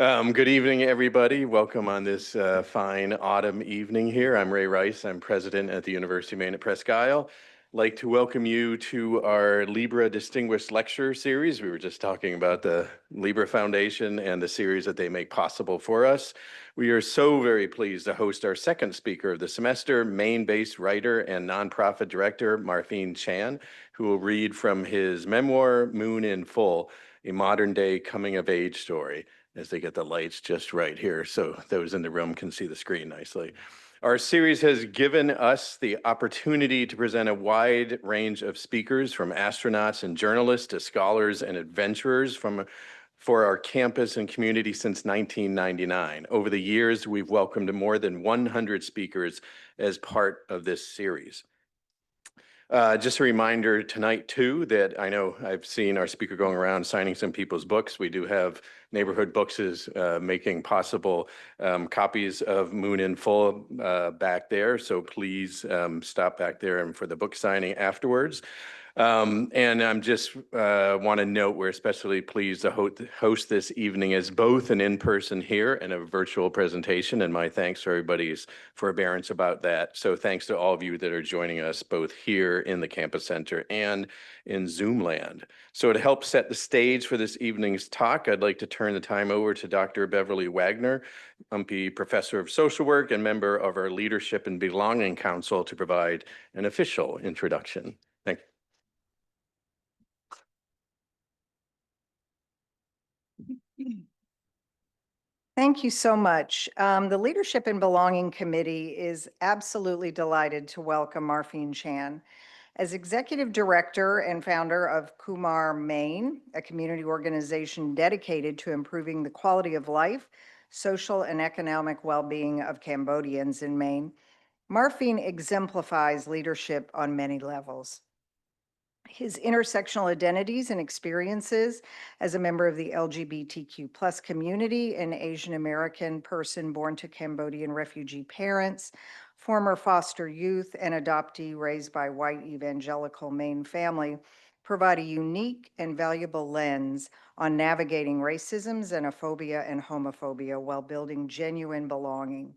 Good evening, everybody. Welcome on this fine autumn evening here. I'm Ray Rice. I'm president at the University of Maine at Presque Isle. I'd like to welcome you to our Libra Distinguished Lecture Series. We were just talking about the Libra Foundation and the series that they make possible for us. We are so very pleased to host our second speaker of the semester, Maine-based writer and nonprofit director, Marpheen Chann, who will read from his memoir, Moon in Full, a modern-day coming-of-age story, as they get the lights just right here so those in the room can see the screen nicely. Our series has given us the opportunity to present a wide range of speakers, from astronauts and journalists to scholars and adventurers for our campus and community since 1999. Over the years, we've welcomed more than 100 speakers as part of this series. Just a reminder tonight, too, that I know I've seen our speaker going around signing some people's books. We do have Neighborhood Books is making possible copies of Moon in Full back there. So please stop back there and for the book signing afterwards. And I'm just want to note we're especially pleased to host this evening as both an in-person here and a virtual presentation, and my thanks to everybody's forbearance about that. So thanks to all of you that are joining us both here in the campus center and in Zoom land. So to help set the stage for this evening's talk, I'd like to turn the time over to Dr. Beverly Wagner, UMPE Professor of Social Work and member of our Leadership and Belonging Council, to provide an official introduction. Thank you. Thank you so much. The Leadership and Belonging Committee is absolutely delighted to welcome Marpheen Chann. As Executive Director and founder of Kumar Maine, a community organization dedicated to improving the quality of life, social and economic well-being of Cambodians in Maine, Marpheen exemplifies leadership on many levels. His intersectional identities and experiences as a member of the LGBTQ+ community, an Asian American person born to Cambodian refugee parents, former foster youth, and adoptee raised by white evangelical Maine family, provide a unique and valuable lens on navigating racism, xenophobia, and homophobia while building genuine belonging.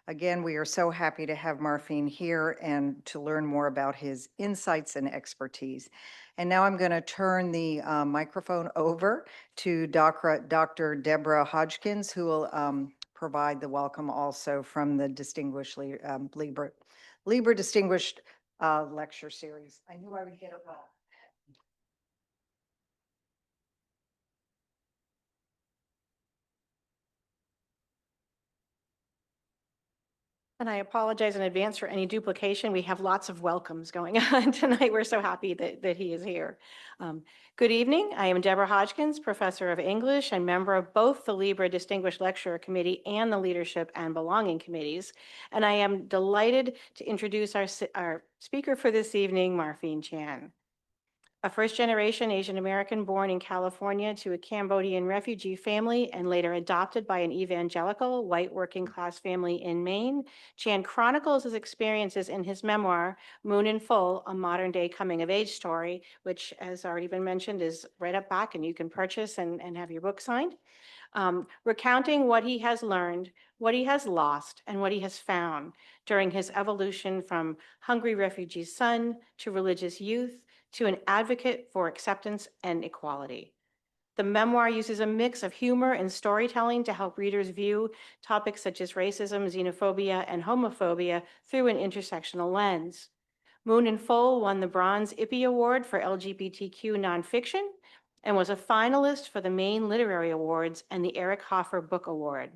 Again, we are so happy to have Marpheen here and to learn more about his insights and expertise. And now I'm going to turn the microphone over to Dr. Deborah Hodgkins, who will provide the welcome also from the distinguished Libra Distinguished Lecture Series. I knew I would get it wrong. And I apologize in advance for any duplication. We have lots of welcomes going on tonight. We're so happy that he is here. Good evening. I am Deborah Hodgkins, Professor of English and member of both the Libra Distinguished Lecturer Committee and the Leadership and Belonging Committees. And I am delighted to introduce our speaker for this evening, Marpheen Chann. A first-generation Asian American born in California to a Cambodian refugee family and later adopted by an evangelical white working-class family in Maine, Chann chronicles his experiences in his memoir, Moon in Full, a modern-day coming-of-age story, which, has already been mentioned, is right up back and you can purchase and have your book signed, recounting what he has learned, what he has lost, and what he has found during his evolution from hungry refugee son to religious youth, to an advocate for acceptance and equality. The memoir uses a mix of humor and storytelling to help readers view topics such as racism, xenophobia, and homophobia through an intersectional lens. Moon in Full won the Bronze IPPY Award for LGBTQ nonfiction and was a finalist for the Maine Literary Awards and the Eric Hoffer Book Award.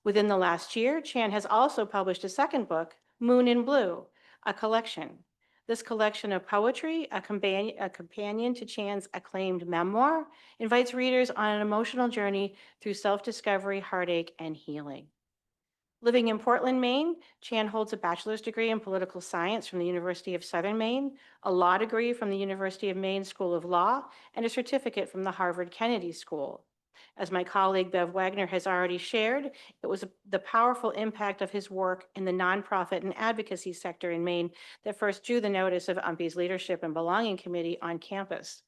Within the last year, Chann has also published a second book, Moon in Blue, a collection. This collection of poetry, a companion to Chann's acclaimed memoir, invites readers on an emotional journey through self-discovery, heartache, and healing. Living in Portland, Maine, Chann holds a bachelor's degree in political science from the University of Southern Maine, a law degree from the University of Maine School of Law, and a certificate from the Harvard Kennedy School. As my colleague Bev Wagner has already shared, it was the powerful impact of his work in the nonprofit and advocacy sector in Maine that first drew the notice of UMPE's Leadership and Belonging Committee on campus.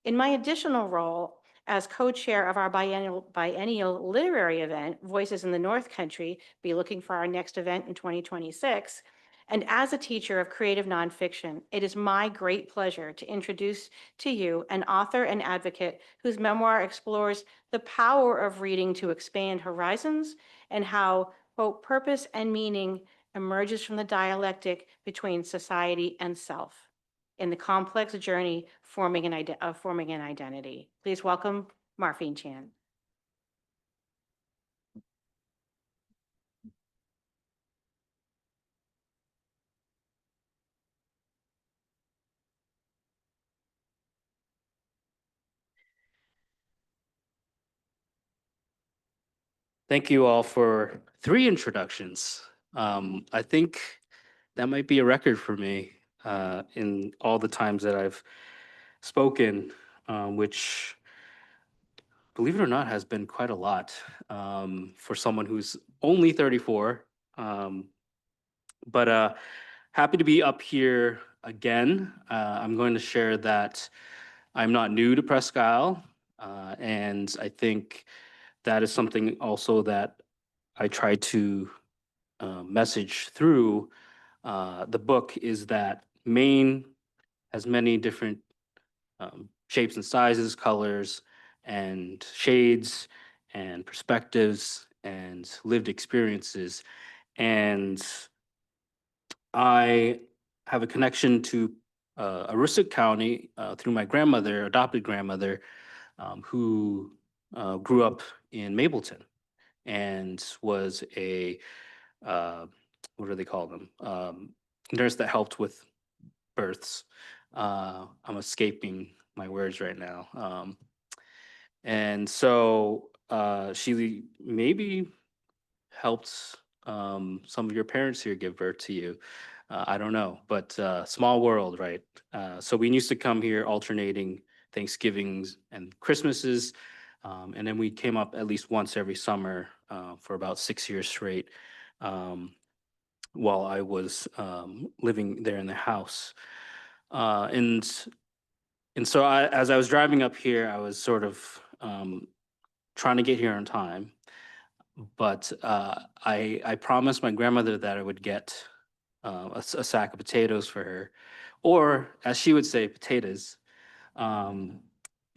In my additional role as co-chair of our biennial literary event, Voices in the North Country, be looking for our next event in 2026. And as a teacher of creative nonfiction, it is my great pleasure to introduce to you an author and advocate whose memoir explores the power of reading to expand horizons and how both purpose and meaning emerges from the dialectic between society and self in the complex journey of forming an identity. Please welcome Marpheen Chann. Thank you all for 3 introductions. I think that might be a record for me in all the times that I've spoken, which, believe it or not, has been quite a lot for someone who's only 34. But happy to be up here again. I'm going to share that I'm not new to Presque Isle, and I think that is something also that I try to message through the book is that Maine has many different shapes and sizes, colors, and shades, and perspectives, and lived experiences. And I have a connection to Aroostook County through my grandmother, adopted grandmother, who grew up in Mapleton and was a what do they call them? Nurse that helped with births. I'm escaping my words right now. And so she maybe helped some of your parents here give birth to you. I don't know, but small world, right? So we used to come here alternating Thanksgivings and Christmases. And then we came up at least once every summer for about 6 years straight. While I was living there in the house. And so as I was driving up here, I was sort of trying to get here on time. But I promised my grandmother that I would get a sack of potatoes for her, or as she would say, potatoes. And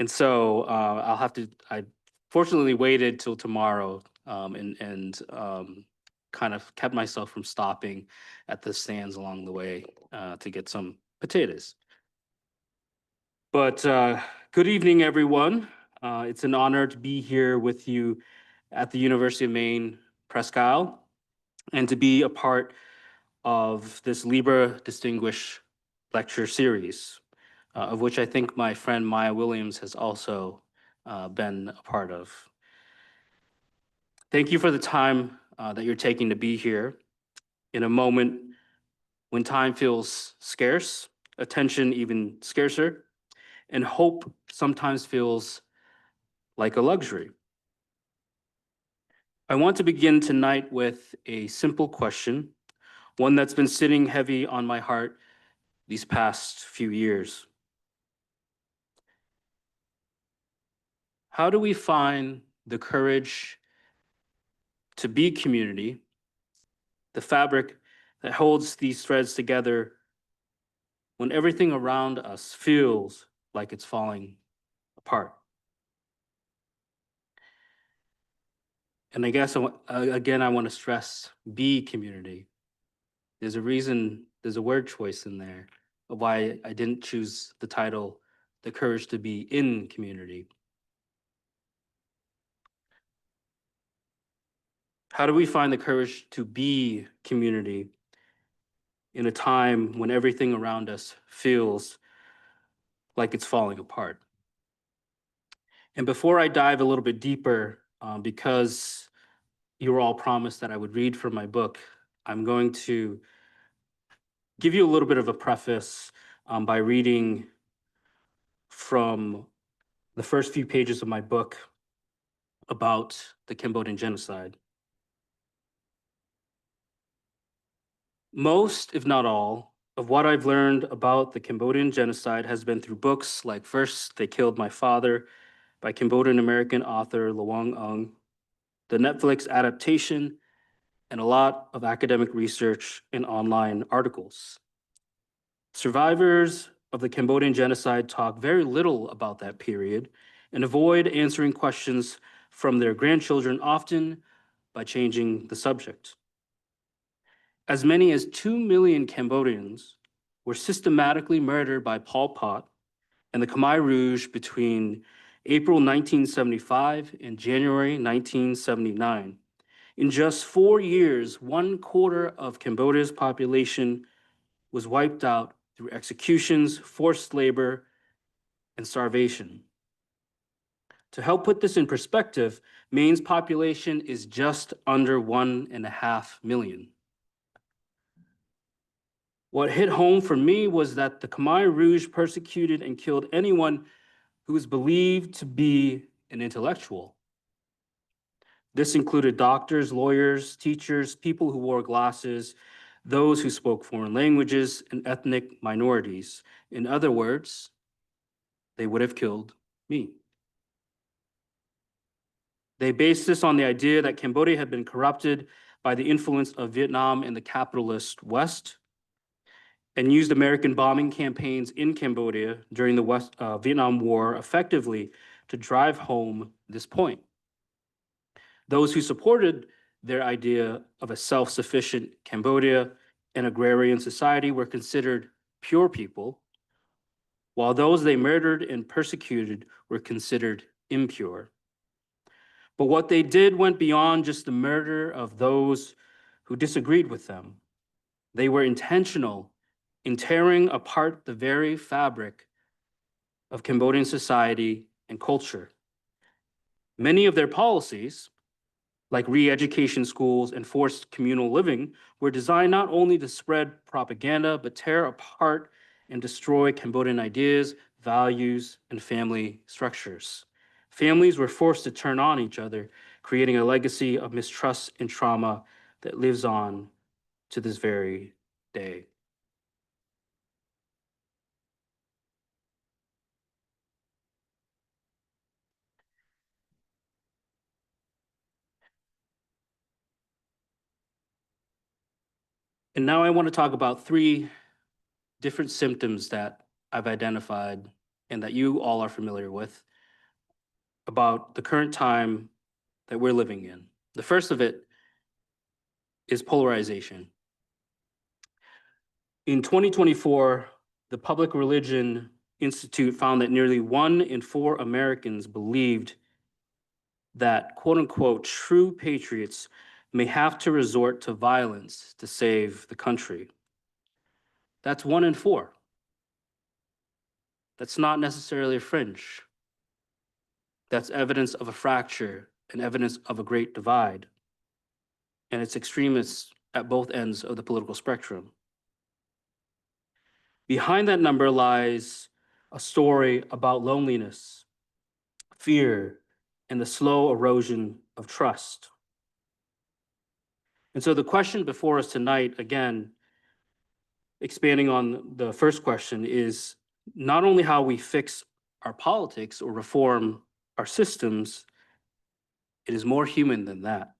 so I fortunately waited till tomorrow and kind of kept myself from stopping at the stands along the way to get some potatoes. But good evening, everyone. It's an honor to be here with you at the University of Maine, Presque Isle, and to be a part of this Libra Distinguished Lecture Series, of which I think my friend Maya Williams has also been a part of. Thank you for the time that you're taking to be here in a moment when time feels scarce, attention even scarcer, and hope sometimes feels like a luxury. I want to begin tonight with a simple question, one that's been sitting heavy on my heart these past few years. How do we find the courage to be community, the fabric that holds these threads together when everything around us feels like it's falling apart? And I guess, again, I want to stress, be community. There's a reason, there's a word choice in there of why I didn't choose the title, The Courage to Be in Community. How do we find the courage to be community in a time when everything around us feels like it's falling apart? And before I dive a little bit deeper, because you were all promised that I would read from my book, I'm going to give you a little bit of a preface by reading from the first few pages of my book about the Cambodian genocide. Most, if not all, of what I've learned about the Cambodian genocide has been through books like First They Killed My Father by Cambodian-American author Luang Ung, the Netflix adaptation, and a lot of academic research and online articles. Survivors of the Cambodian genocide talk very little about that period and avoid answering questions from their grandchildren, often by changing the subject. As many as 2 million Cambodians were systematically murdered by Pol Pot and the Khmer Rouge between April 1975 and January 1979. In just 4 years, 1/4 of Cambodia's population was wiped out through executions, forced labor, and starvation. To help put this in perspective, Maine's population is just under 1.5 million. What hit home for me was that the Khmer Rouge persecuted and killed anyone who was believed to be an intellectual. This included doctors, lawyers, teachers, people who wore glasses, those who spoke foreign languages, and ethnic minorities. In other words, they would have killed me. They based this on the idea that Cambodia had been corrupted by the influence of Vietnam and the capitalist West, and used American bombing campaigns in Cambodia during the Vietnam War effectively to drive home this point. Those who supported their idea of a self-sufficient Cambodia and agrarian society were considered pure people, while those they murdered and persecuted were considered impure. But what they did went beyond just the murder of those who disagreed with them. They were intentional in tearing apart the very fabric of Cambodian society and culture. Many of their policies, like re-education schools and forced communal living, were designed not only to spread propaganda, but tear apart and destroy Cambodian ideas, values, and family structures. Families were forced to turn on each other, creating a legacy of mistrust and trauma that lives on to this very day. And now I want to talk about 3 different symptoms that I've identified and that you all are familiar with about the current time that we're living in. The first of it is polarization. In 2024, the Public Religion Institute found that nearly 1 in 4 Americans believed that, quote unquote, true patriots may have to resort to violence to save the country. That's 1 in 4. That's not necessarily a fringe. That's evidence of a fracture and evidence of a great divide. And it's extremists at both ends of the political spectrum. Behind that number lies a story about loneliness, fear, and the slow erosion of trust. And so the question before us tonight, again, expanding on the first question, is not only how we fix our politics or reform our systems, it is more human than that.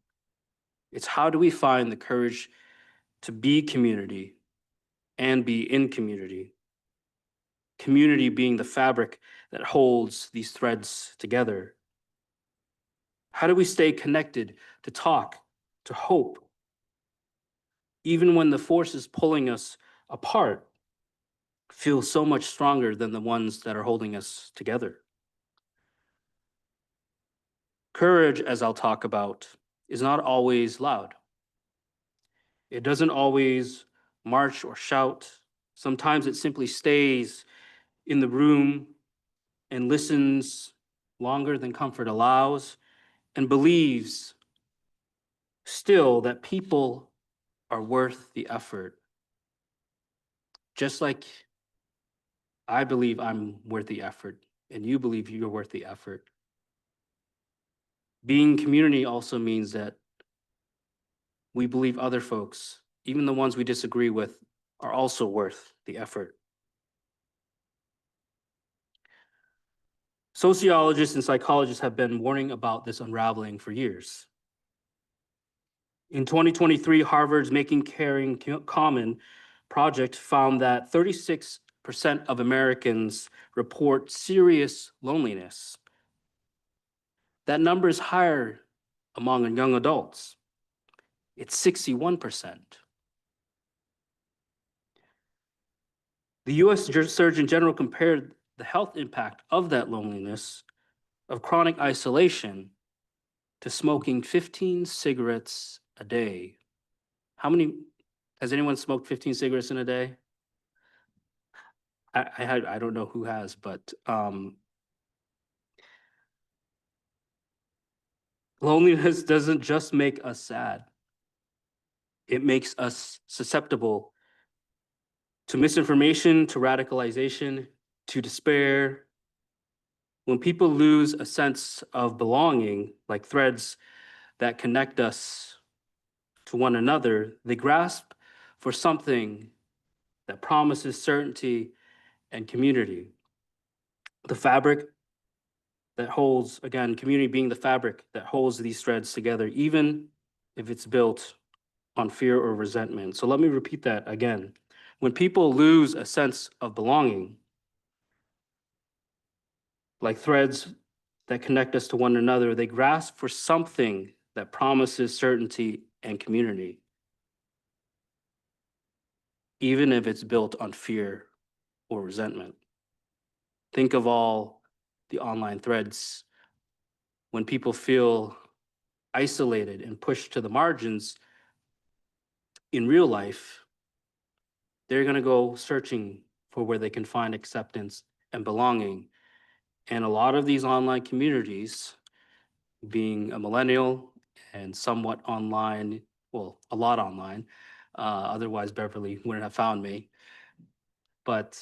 It's how do we find the courage to be community and be in community? Community being the fabric that holds these threads together. How do we stay connected, to talk, to hope, even when the forces pulling us apart feel so much stronger than the ones that are holding us together? Courage, as I'll talk about, is not always loud. It doesn't always march or shout. Sometimes it simply stays in the room and listens longer than comfort allows and believes still that people are worth the effort. Just like I believe I'm worth the effort and you believe you're worth the effort. Being community also means that we believe other folks, even the ones we disagree with, are also worth the effort. Sociologists and psychologists have been warning about this unraveling for years. In 2023, Harvard's Making Caring Common project found that 36% of Americans report serious loneliness. That number is higher among young adults. It's 61%. The US Surgeon General compared the health impact of that loneliness, of chronic isolation, to smoking 15 cigarettes a day. Has anyone smoked 15 cigarettes in a day? I don't know who has, but loneliness doesn't just make us sad. It makes us susceptible to misinformation, to radicalization, to despair. When people lose a sense of belonging, like threads that connect us to one another, they grasp for something that promises certainty and community. The fabric that holds, again, community being the fabric that holds these threads together, even if it's built on fear or resentment. So let me repeat that again. When people lose a sense of belonging, like threads that connect us to one another, they grasp for something that promises certainty and community, even if it's built on fear or resentment. Think of all the online threads when people feel isolated and pushed to the margins in real life. They're going to go searching for where they can find acceptance and belonging. And a lot of these online communities, being a millennial and somewhat online, well, a lot online, otherwise Beverly wouldn't have found me. But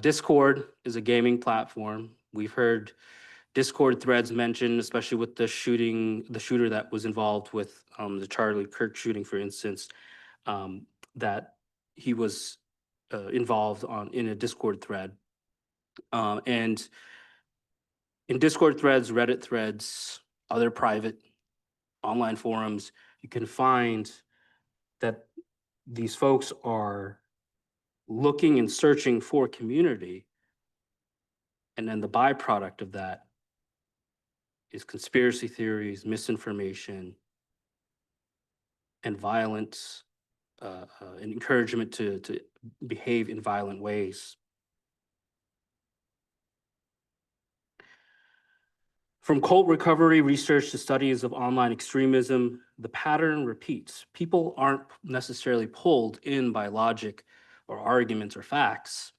Discord is a gaming platform. We've heard Discord threads mentioned, especially with the shooter that was involved with the Charlie Kirk shooting, for instance, that he was involved in a Discord thread. And in Discord threads, Reddit threads, other private online forums, you can find that these folks are looking and searching for community. And then the byproduct of that is conspiracy theories, misinformation, and violence, and encouragement to behave in violent ways. From cult recovery research to studies of online extremism, the pattern repeats. People aren't necessarily pulled in by logic or arguments or facts.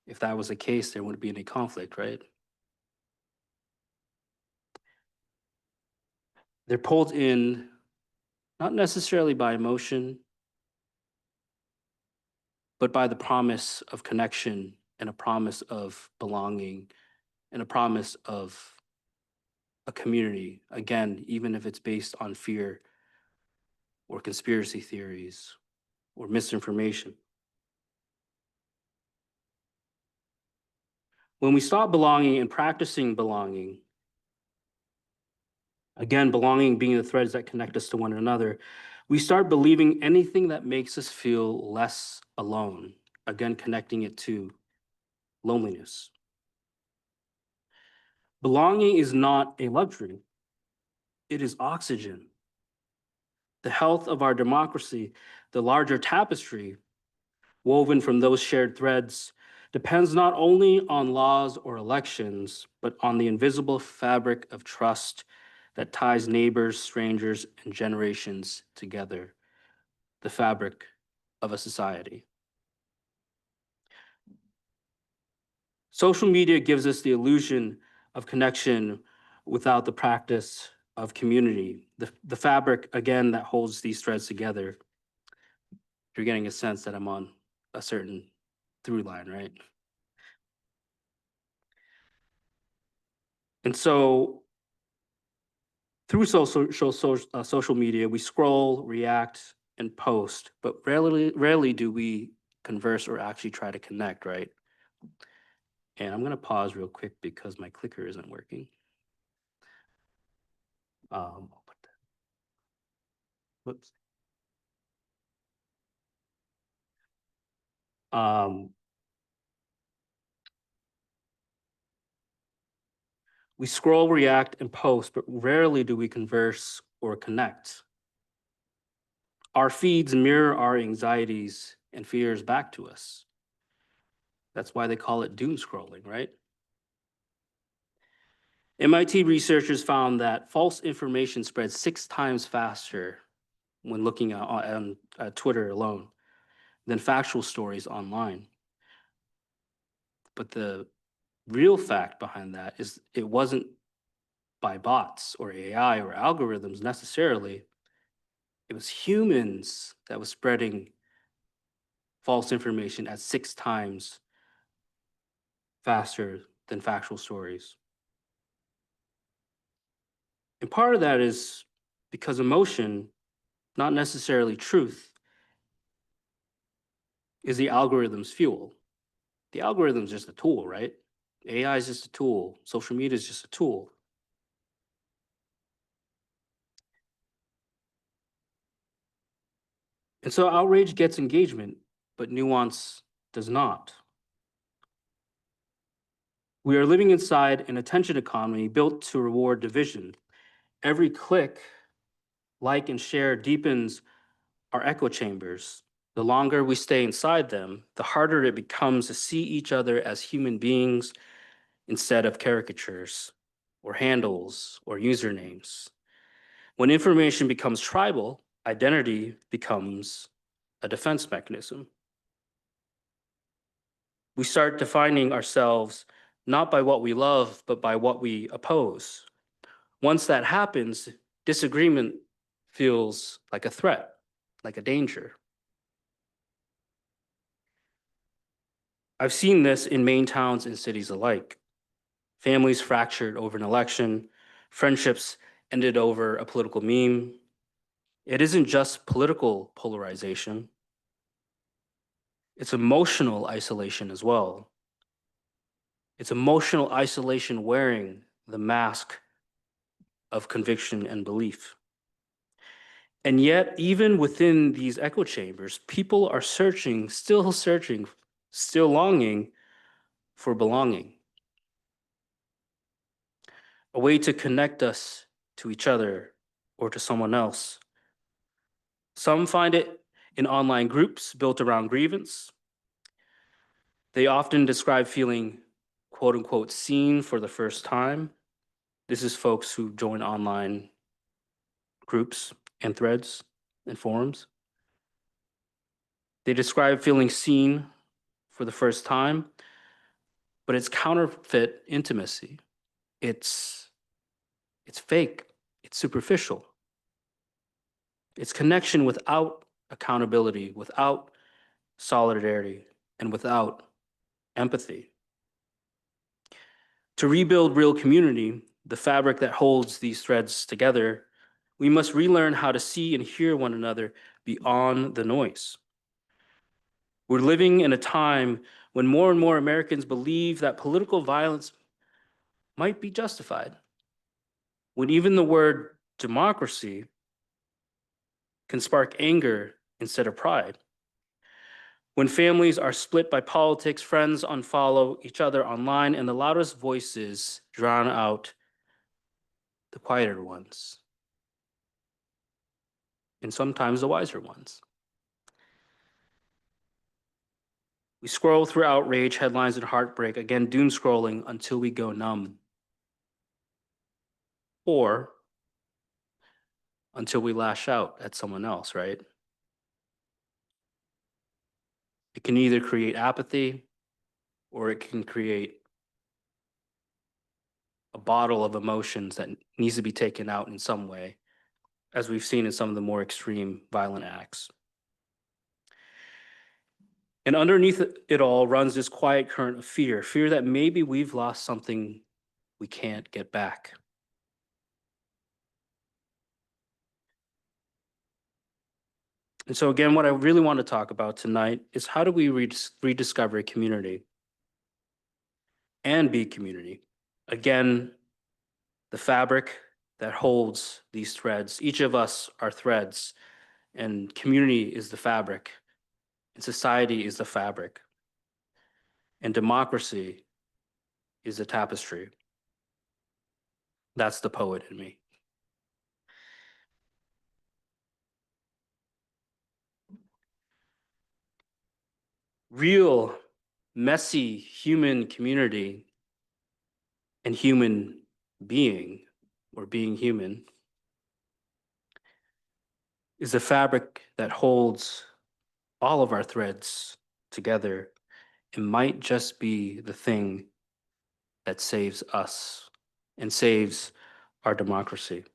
If that was the case, there wouldn't be any conflict, right? They're pulled in not necessarily by emotion, but by the promise of connection and a promise of belonging and a promise of a community, again, even if it's based on fear or conspiracy theories or misinformation. When we stop belonging and practicing belonging, again, belonging being the threads that connect us to one another, we start believing anything that makes us feel less alone, again, connecting it to loneliness. Belonging is not a luxury. It is oxygen. The health of our democracy, the larger tapestry woven from those shared threads, depends not only on laws or elections, but on the invisible fabric of trust that ties neighbors, strangers, and generations together, the fabric of a society. Social media gives us the illusion of connection without the practice of community. The fabric, again, that holds these threads together. You're getting a sense that I'm on a certain through line, right? And so through social media, we scroll, react, and post, but rarely do we converse or actually try to connect, right? And I'm going to pause real quick because my clicker isn't working. I'll put that. Whoops. We scroll, react, and post, but rarely do we converse or connect. Our feeds mirror our anxieties and fears back to us. That's why they call it doom scrolling, right? MIT researchers found that false information spreads 6 times faster when looking on Twitter alone than factual stories online. But the real fact behind that is it wasn't by bots or AI or algorithms necessarily. It was humans that was spreading false information at 6 times faster than factual stories. And part of that is because emotion, not necessarily truth, is the algorithm's fuel. The algorithm is just a tool, right? AI is just a tool. Social media is just a tool. And so outrage gets engagement, but nuance does not. We are living inside an attention economy built to reward division. Every click, like, and share deepens our echo chambers. The longer we stay inside them, the harder it becomes to see each other as human beings instead of caricatures or handles or usernames. When information becomes tribal, identity becomes a defense mechanism. We start defining ourselves not by what we love, but by what we oppose. Once that happens, disagreement feels like a threat, like a danger. I've seen this in Maine towns and cities alike. Families fractured over an election, friendships ended over a political meme. It isn't just political polarization, it's emotional isolation as well. It's emotional isolation wearing the mask of conviction and belief. And yet, even within these echo chambers, people are searching, still longing for belonging. A way to connect us to each other or to someone else. Some find it in online groups built around grievance. They often describe feeling, quote unquote, seen for the first time. This is folks who join online groups and threads and forums. They describe feeling seen for the first time, but it's counterfeit intimacy. It's fake, it's superficial. It's connection without accountability, without solidarity, and without empathy. To rebuild real community, the fabric that holds these threads together, we must relearn how to see and hear one another beyond the noise. We're living in a time when more and more Americans believe that political violence might be justified, when even the word democracy can spark anger instead of pride. When families are split by politics, friends unfollow each other online, and the loudest voices drown out the quieter ones, and sometimes the wiser ones. We scroll through outrage, headlines, and heartbreak, again, doom scrolling until we go numb. Or until we lash out at someone else, right? It can either create apathy or it can create a bottle of emotions that needs to be taken out in some way, as we've seen in some of the more extreme violent acts. And underneath it all runs this quiet current of fear, fear that maybe we've lost something we can't get back. And so again, what I really want to talk about tonight is how do we rediscover community? and be community. Again, the fabric that holds these threads. Each of us are threads, and community is the fabric, and society is the fabric, and democracy is the tapestry. That's the poet in me. Real, messy human community and human being, or being human, is the fabric that holds all of our threads together. It might just be the thing that saves us and saves our democracy.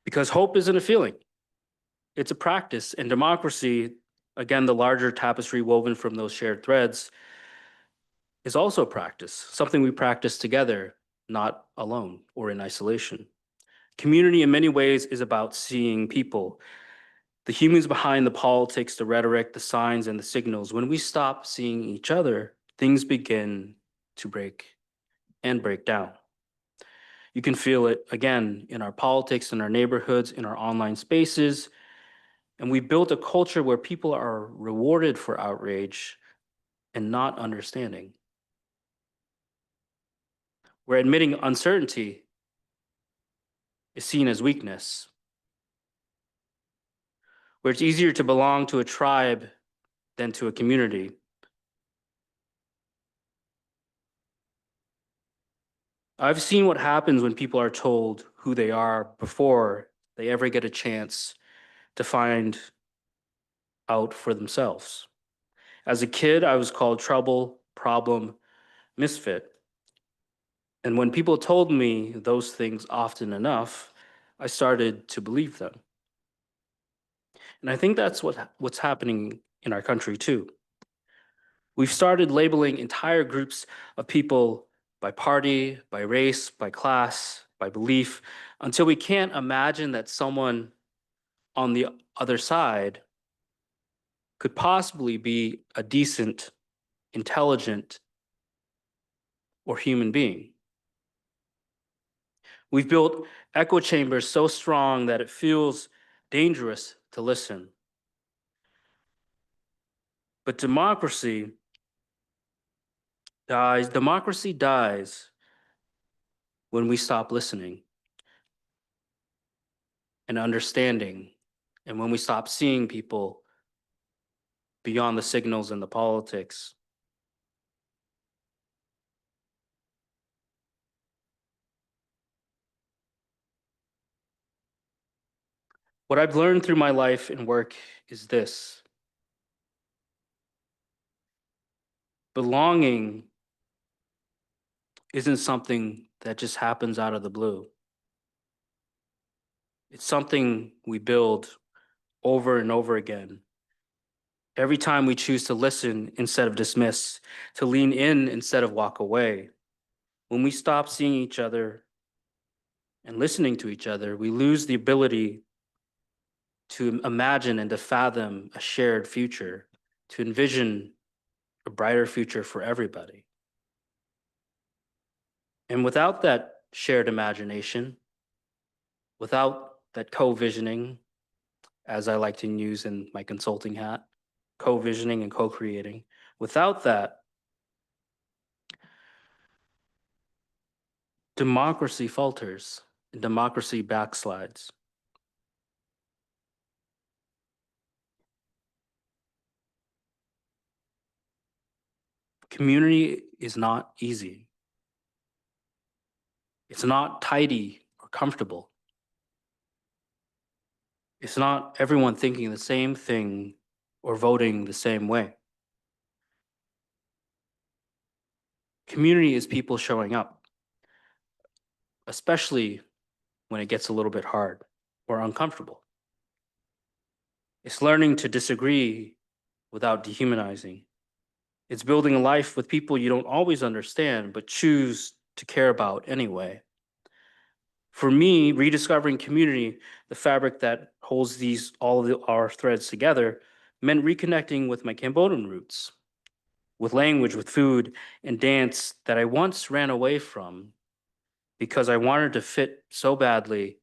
Because hope isn't a feeling, it's a practice. And democracy, again, the larger tapestry woven from those shared threads, is also a practice, something we practice together, not alone or in isolation. Community, in many ways, is about seeing people, the humans behind the politics, the rhetoric, the signs, and the signals. When we stop seeing each other, things begin to break and break down. You can feel it, again, in our politics, in our neighborhoods, in our online spaces. And we built a culture where people are rewarded for outrage and not understanding. Where admitting uncertainty is seen as weakness. Where it's easier to belong to a tribe than to a community. I've seen what happens when people are told who they are before they ever get a chance to find out for themselves. As a kid, I was called trouble, problem, misfit. And when people told me those things often enough, I started to believe them. And I think that's what's happening in our country too. We've started labeling entire groups of people by party, by race, by class, by belief, until we can't imagine that someone on the other side could possibly be a decent, intelligent, or human being. We've built echo chambers so strong that it feels dangerous to listen. But democracy dies when we stop listening and understanding, and when we stop seeing people beyond the signals and the politics. What I've learned through my life and work is this: belonging isn't something that just happens out of the blue. It's something we build over and over again. Every time we choose to listen instead of dismiss, to lean in instead of walk away. When we stop seeing each other and listening to each other, we lose the ability to imagine and to fathom a shared future, to envision a brighter future for everybody. And without that shared imagination, without that co-visioning, as I like to use in my consulting hat, co-visioning and co-creating, without that, democracy falters and democracy backslides. Community is not easy. It's not tidy or comfortable. It's not everyone thinking the same thing or voting the same way. Community is people showing up, especially when it gets a little bit hard or uncomfortable. It's learning to disagree without dehumanizing. It's building a life with people you don't always understand, but choose to care about anyway. For me, rediscovering community, the fabric that holds all of our threads together, meant reconnecting with my Cambodian roots, with language, with food and dance that I once ran away from because I wanted to fit so badly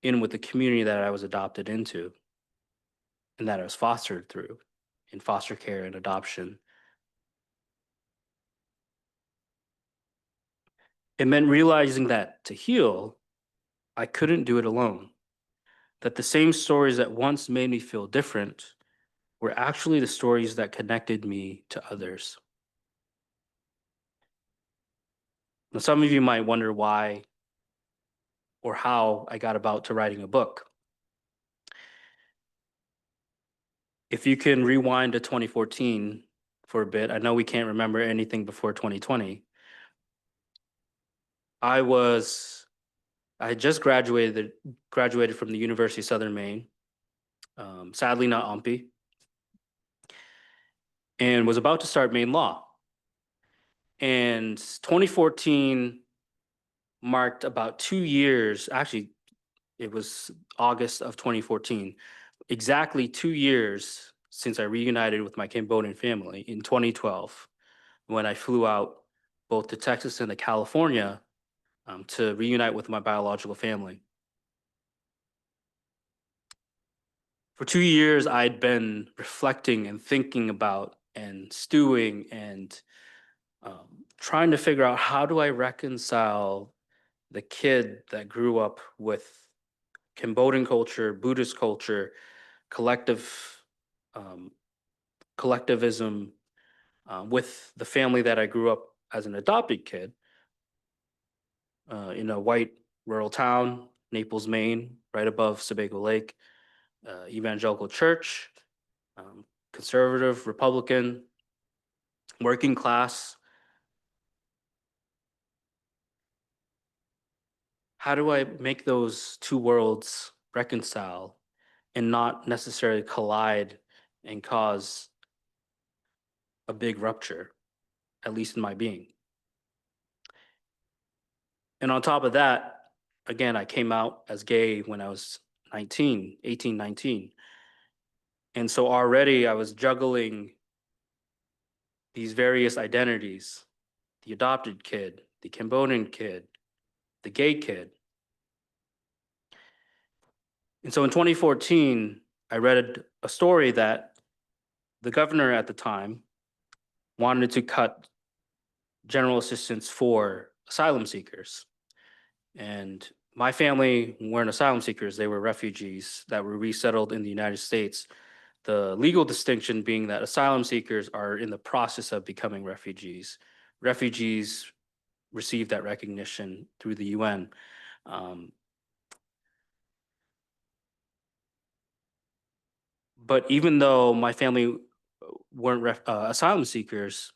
in with the community that I was adopted into and that I was fostered through in foster care and adoption. It meant realizing that to heal, I couldn't do it alone. That the same stories that once made me feel different were actually the stories that connected me to others. Now, some of you might wonder why or how I got about to writing a book. If you can rewind to 2014 for a bit, I know we can't remember anything before 2020. I had just graduated from the University of Southern Maine, sadly not UMPI, and was about to start Maine law. And 2014 marked about 2 years, actually, it was August of 2014, exactly 2 years since I reunited with my Cambodian family in 2012, when I flew out both to Texas and to California to reunite with my biological family. For 2 years, I'd been reflecting and thinking about and stewing and trying to figure out, how do I reconcile the kid that grew up with Cambodian culture, Buddhist culture, collectivism, with the family that I grew up as an adopted kid in a white rural town, Naples, Maine, right above Sebago Lake, evangelical church, conservative, Republican, working class. How do I make those two worlds reconcile and not necessarily collide and cause a big rupture, at least in my being? And on top of that, again, I came out as gay when I was 18, 19. And so already I was juggling these various identities: the adopted kid, the Cambodian kid, the gay kid. And so in 2014, I read a story that the governor at the time wanted to cut general assistance for asylum seekers. And my family weren't asylum seekers, they were refugees that were resettled in the United States. The legal distinction being that asylum seekers are in the process of becoming refugees. Refugees receive that recognition through the UN. But even though my family weren't asylum seekers,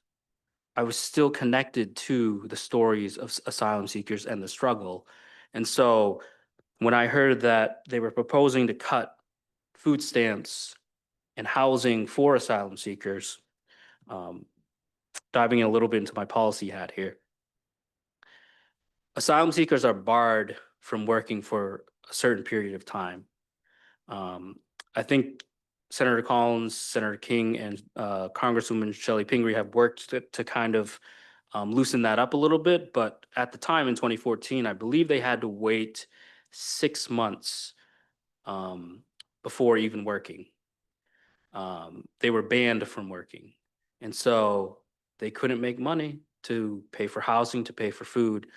I was still connected to the stories of asylum seekers and the struggle. And so when I heard that they were proposing to cut food stamps and housing for asylum seekers, diving in a little bit into my policy hat here, asylum seekers are barred from working for a certain period of time. I think Senator Collins, Senator King, and Congresswoman Shelley Pingree have worked to kind of loosen that up a little bit. But at the time in 2014, I believe they had to wait 6 months before even working. They were banned from working. And so they couldn't make money to pay for housing, to pay for food.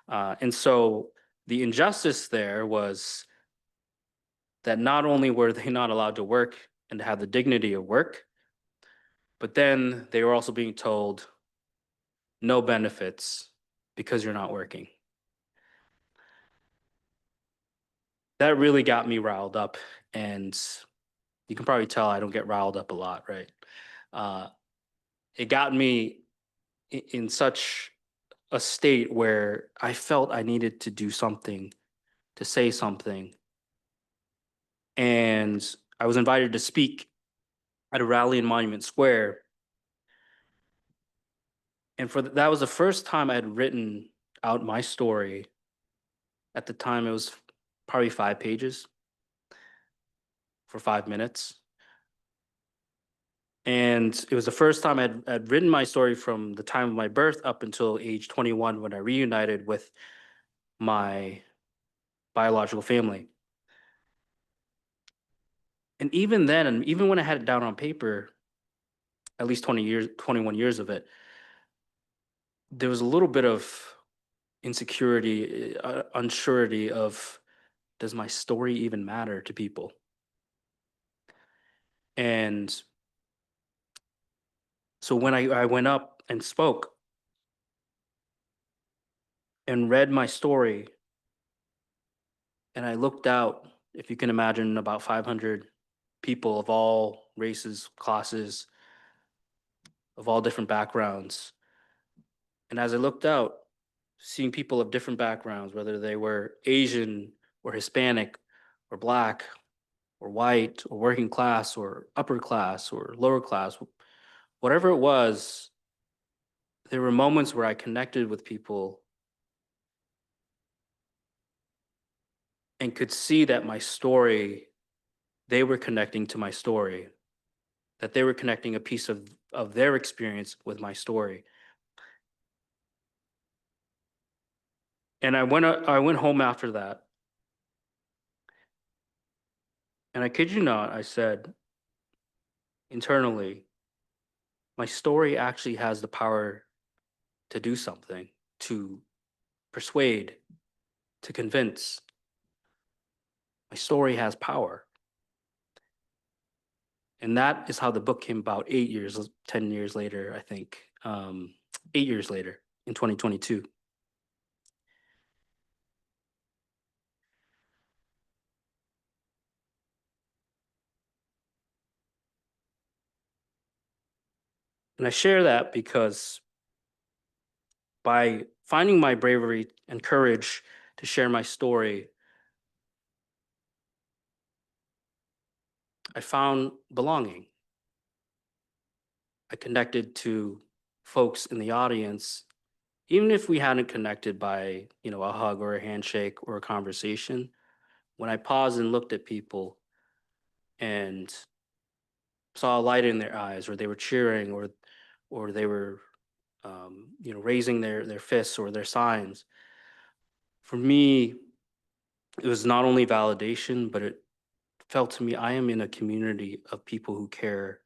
And so the injustice there was that not only were they not allowed to work and to have the dignity of work, but then they were also being told no benefits because you're not working. That really got me riled up, and you can probably tell I don't get riled up a lot, right? It got me in such a state where I felt I needed to do something, to say something. And I was invited to speak at a rally in Monument Square. And that was the first time I had written out my story. At the time, it was probably 5 pages for 5 minutes. And it was the first time I'd written my story from the time of my birth up until age 21 when I reunited with my biological family. And even then, and even when I had it down on paper, at least 21 years of it, there was a little bit of insecurity, unsurety of, does my story even matter to people? And so when I went up and spoke and read my story, and I looked out, if you can imagine, about 500 people of all races, classes, of all different backgrounds. And as I looked out, seeing people of different backgrounds, whether they were Asian or Hispanic or Black or white or working class or upper class or lower class, whatever it was, there were moments where I connected with people and could see that my story, they were connecting to my story, that they were connecting a piece of their experience with my story. And I went home after that. And I kid you not, I said internally, my story actually has the power to do something, to persuade, to convince. My story has power. And that is how the book came about 8 years, 10 years later, I think, 8 years later in 2022. And I share that because by finding my bravery and courage to share my story, I found belonging. I connected to folks in the audience, even if we hadn't connected by, a hug or a handshake or a conversation. When I paused and looked at people and saw a light in their eyes, or they were cheering, or they were, raising their fists or their signs. For me, it was not only validation, but it felt to me I am in a community of people who care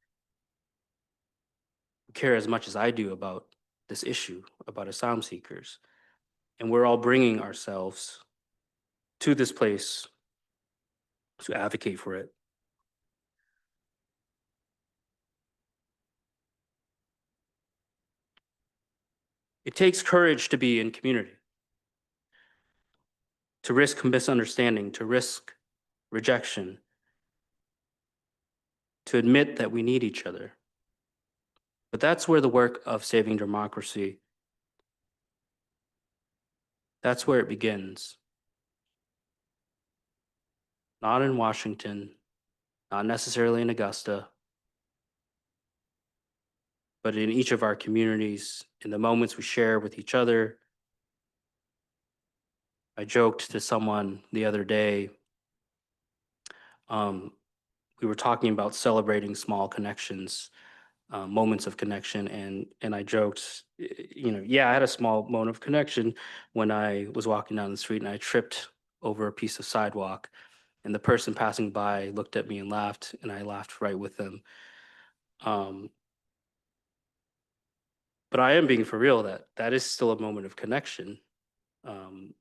as much as I do about this issue, about asylum seekers. And we're all bringing ourselves to this place to advocate for it. It takes courage to be in community, to risk misunderstanding, to risk rejection, to admit that we need each other. But that's where the work of saving democracy, that's where it begins. Not in Washington, not necessarily in Augusta, but in each of our communities, in the moments we share with each other. I joked to someone the other day, we were talking about celebrating small connections, moments of connection, and I joked, yeah, I had a small moment of connection when I was walking down the street and I tripped over a piece of sidewalk, and the person passing by looked at me and laughed, and I laughed right with them. But I am being for real, that is still a moment of connection, and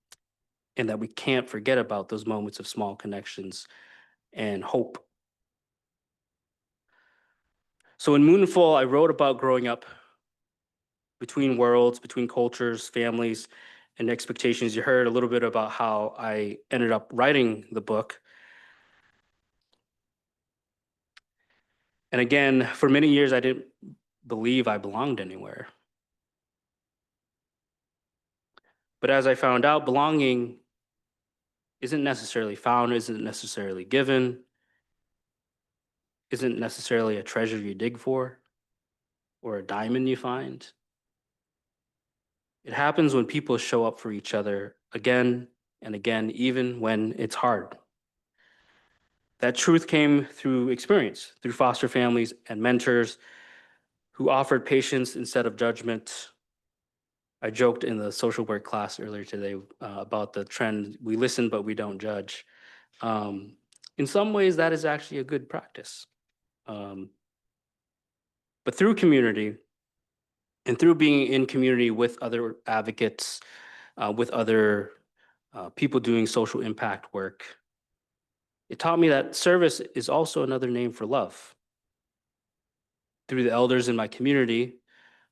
that we can't forget about those moments of small connections and hope. So in Moonfall, I wrote about growing up between worlds, between cultures, families, and expectations. You heard a little bit about how I ended up writing the book. And again, for many years, I didn't believe I belonged anywhere. But as I found out, belonging isn't necessarily found, isn't necessarily given, isn't necessarily a treasure you dig for or a diamond you find. It happens when people show up for each other again and again, even when it's hard. That truth came through experience, through foster families and mentors who offered patience instead of judgment. I joked in the social work class earlier today about the trend, we listen, but we don't judge. In some ways, that is actually a good practice. But through community and through being in community with other advocates, with other people doing social impact work, it taught me that service is also another name for love. Through the elders in my community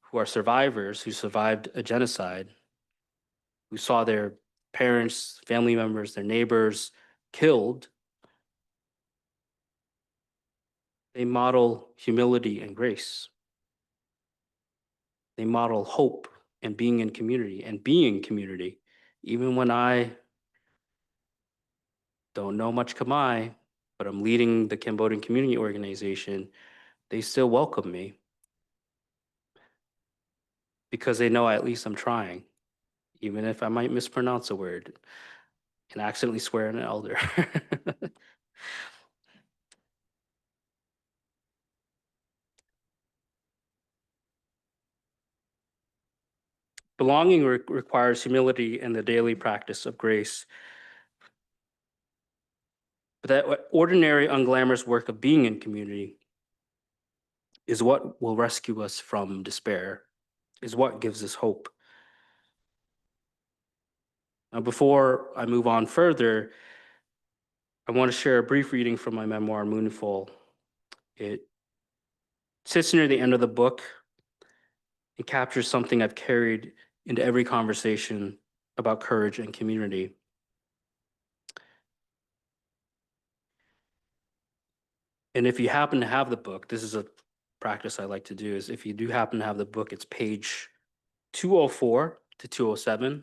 who are survivors, who survived a genocide, who saw their parents, family members, their neighbors killed, they model humility and grace. They model hope and being in community and being community. Even when I don't know much Khmer, but I'm leading the Cambodian community organization, they still welcome me because they know at least I'm trying, even if I might mispronounce a word and accidentally swear at an elder. Belonging requires humility and the daily practice of grace. But that ordinary, unglamorous work of being in community is what will rescue us from despair, is what gives us hope. Now, before I move on further, I want to share a brief reading from my memoir, Moonfall. It sits near the end of the book. It captures something I've carried into every conversation about courage and community. And if you happen to have the book, this is a practice I like to do, is if you do happen to have the book, it's page 204 to 207.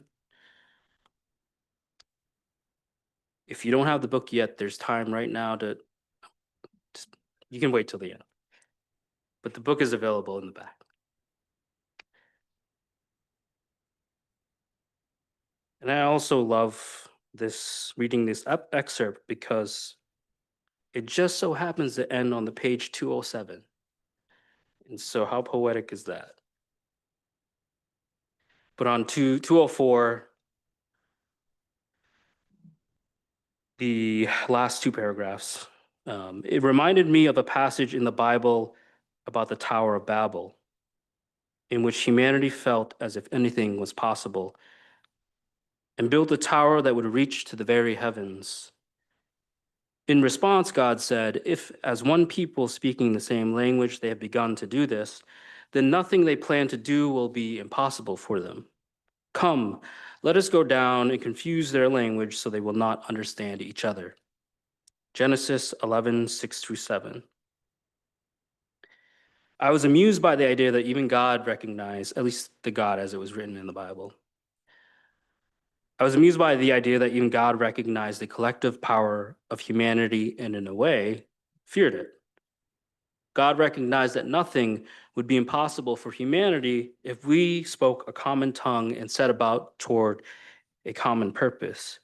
If you don't have the book yet, there's time right now to, you can wait till the end. But the book is available in the back. And I also love reading this excerpt because it just so happens to end on the page 207. And so how poetic is that? But on 204, the last two paragraphs, it reminded me of a passage in the Bible about the Tower of Babel, in which humanity felt as if anything was possible and built a tower that would reach to the very heavens. In response, God said, if as one people speaking the same language they have begun to do this, then nothing they plan to do will be impossible for them. Come, let us go down and confuse their language so they will not understand each other. Genesis 11, 6-7. I was amused by the idea that even God recognized, at least the God as it was written in the Bible. I was amused by the idea that even God recognized the collective power of humanity and in a way, feared it. God recognized that nothing would be impossible for humanity if we spoke a common tongue and set about toward a common purpose.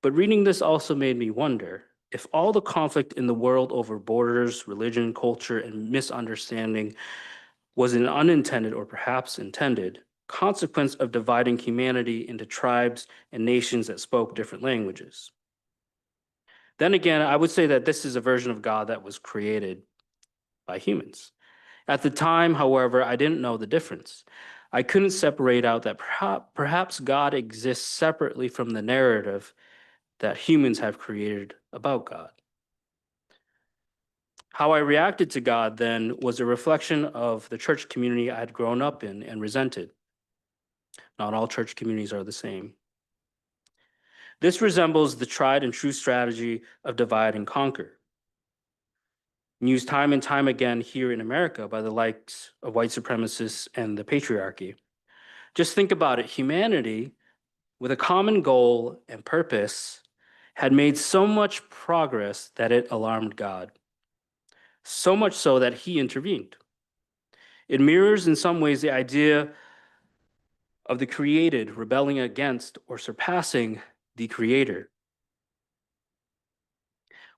But reading this also made me wonder if all the conflict in the world over borders, religion, culture, and misunderstanding was an unintended or perhaps intended consequence of dividing humanity into tribes and nations that spoke different languages. Then again, I would say that this is a version of God that was created by humans. At the time, however, I didn't know the difference. I couldn't separate out that perhaps God exists separately from the narrative that humans have created about God. How I reacted to God then was a reflection of the church community I had grown up in and resented. Not all church communities are the same. This resembles the tried and true strategy of divide and conquer, used time and time again here in America by the likes of white supremacists and the patriarchy. Just think about it. Humanity, with a common goal and purpose, had made so much progress that it alarmed God. So much so that he intervened. It mirrors in some ways the idea of the created rebelling against or surpassing the creator.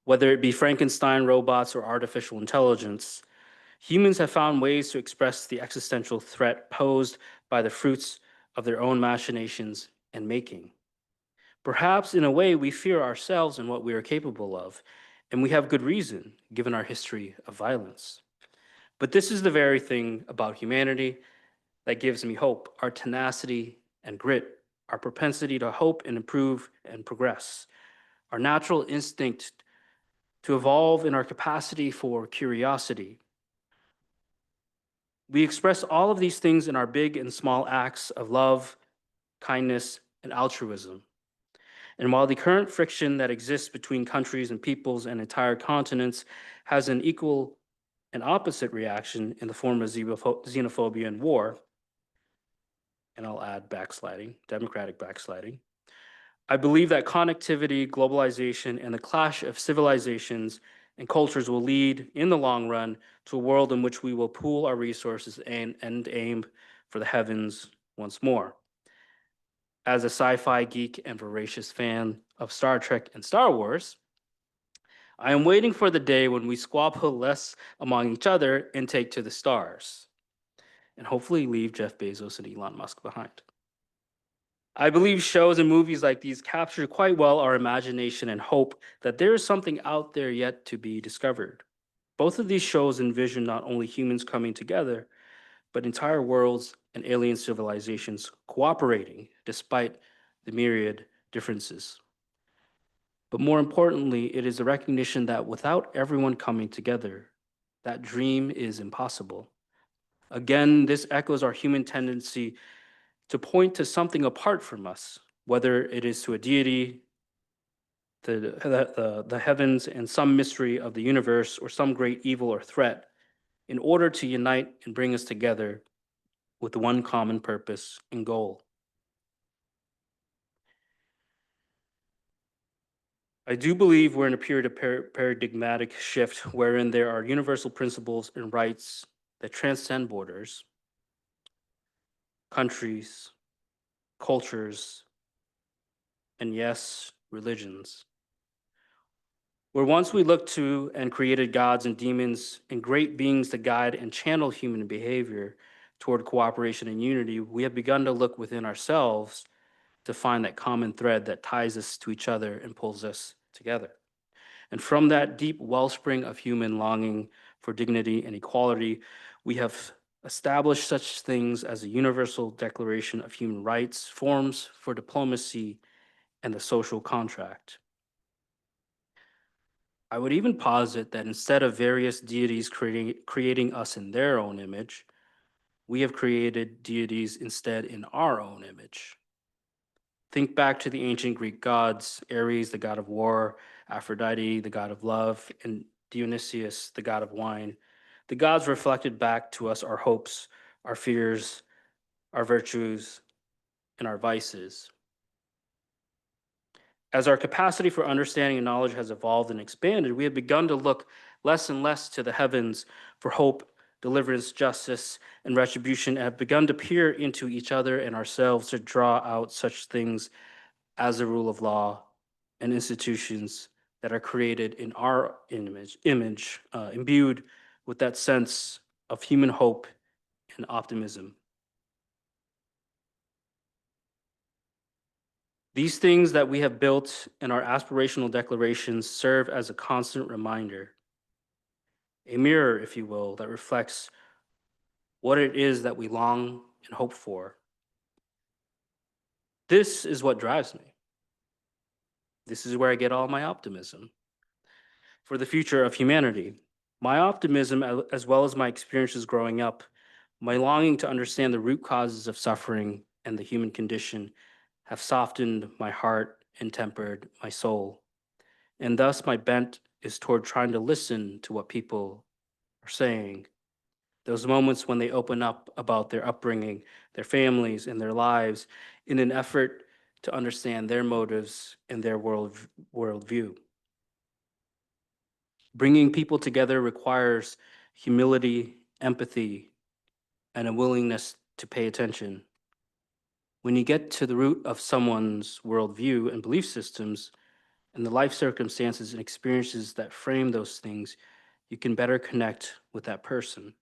Whether it be Frankenstein robots or artificial intelligence, humans have found ways to express the existential threat posed by the fruits of their own machinations and making. Perhaps in a way we fear ourselves and what we are capable of, and we have good reason given our history of violence. But this is the very thing about humanity that gives me hope, our tenacity and grit, our propensity to hope and improve and progress, our natural instinct to evolve in our capacity for curiosity. We express all of these things in our big and small acts of love, kindness, and altruism. And while the current friction that exists between countries and peoples and entire continents has an equal and opposite reaction in the form of xenophobia and war, and I'll add backsliding, democratic backsliding, I believe that connectivity, globalization, and the clash of civilizations and cultures will lead, in the long run, to a world in which we will pool our resources and aim for the heavens once more. As a sci-fi geek and voracious fan of Star Trek and Star Wars, I am waiting for the day when we squabble less among each other and take to the stars, and hopefully leave Jeff Bezos and Elon Musk behind. I believe shows and movies like these capture quite well our imagination and hope that there is something out there yet to be discovered. Both of these shows envision not only humans coming together, but entire worlds and alien civilizations cooperating despite the myriad differences. But more importantly, it is a recognition that without everyone coming together, that dream is impossible. Again, this echoes our human tendency to point to something apart from us, whether it is to a deity, the heavens, and some mystery of the universe, or some great evil or threat, in order to unite and bring us together with one common purpose and goal. I do believe we're in a period of paradigmatic shift wherein there are universal principles and rights that transcend borders, countries, cultures, and yes, religions. Where once we looked to and created gods and demons and great beings to guide and channel human behavior toward cooperation and unity, we have begun to look within ourselves to find that common thread that ties us to each other and pulls us together. And from that deep wellspring of human longing for dignity and equality, we have established such things as a universal declaration of human rights, forms for diplomacy, and the social contract. I would even posit that instead of various deities creating us in their own image, we have created deities instead in our own image. Think back to the ancient Greek gods, Ares, the god of war, Aphrodite, the god of love, and Dionysius, the god of wine. The gods reflected back to us our hopes, our fears, our virtues, and our vices. As our capacity for understanding and knowledge has evolved and expanded, we have begun to look less and less to the heavens for hope, deliverance, justice, and retribution, and have begun to peer into each other and ourselves to draw out such things as the rule of law and institutions that are created in our image, imbued with that sense of human hope and optimism. These things that we have built in our aspirational declarations serve as a constant reminder, a mirror, if you will, that reflects what it is that we long and hope for. This is what drives me. This is where I get all my optimism for the future of humanity. My optimism, as well as my experiences growing up, my longing to understand the root causes of suffering and the human condition, have softened my heart and tempered my soul. And thus my bent is toward trying to listen to what people are saying. Those moments when they open up about their upbringing, their families, and their lives in an effort to understand their motives and their worldview. Bringing people together requires humility, empathy, and a willingness to pay attention. When you get to the root of someone's worldview and belief systems, and the life circumstances and experiences that frame those things, you can better connect with that person.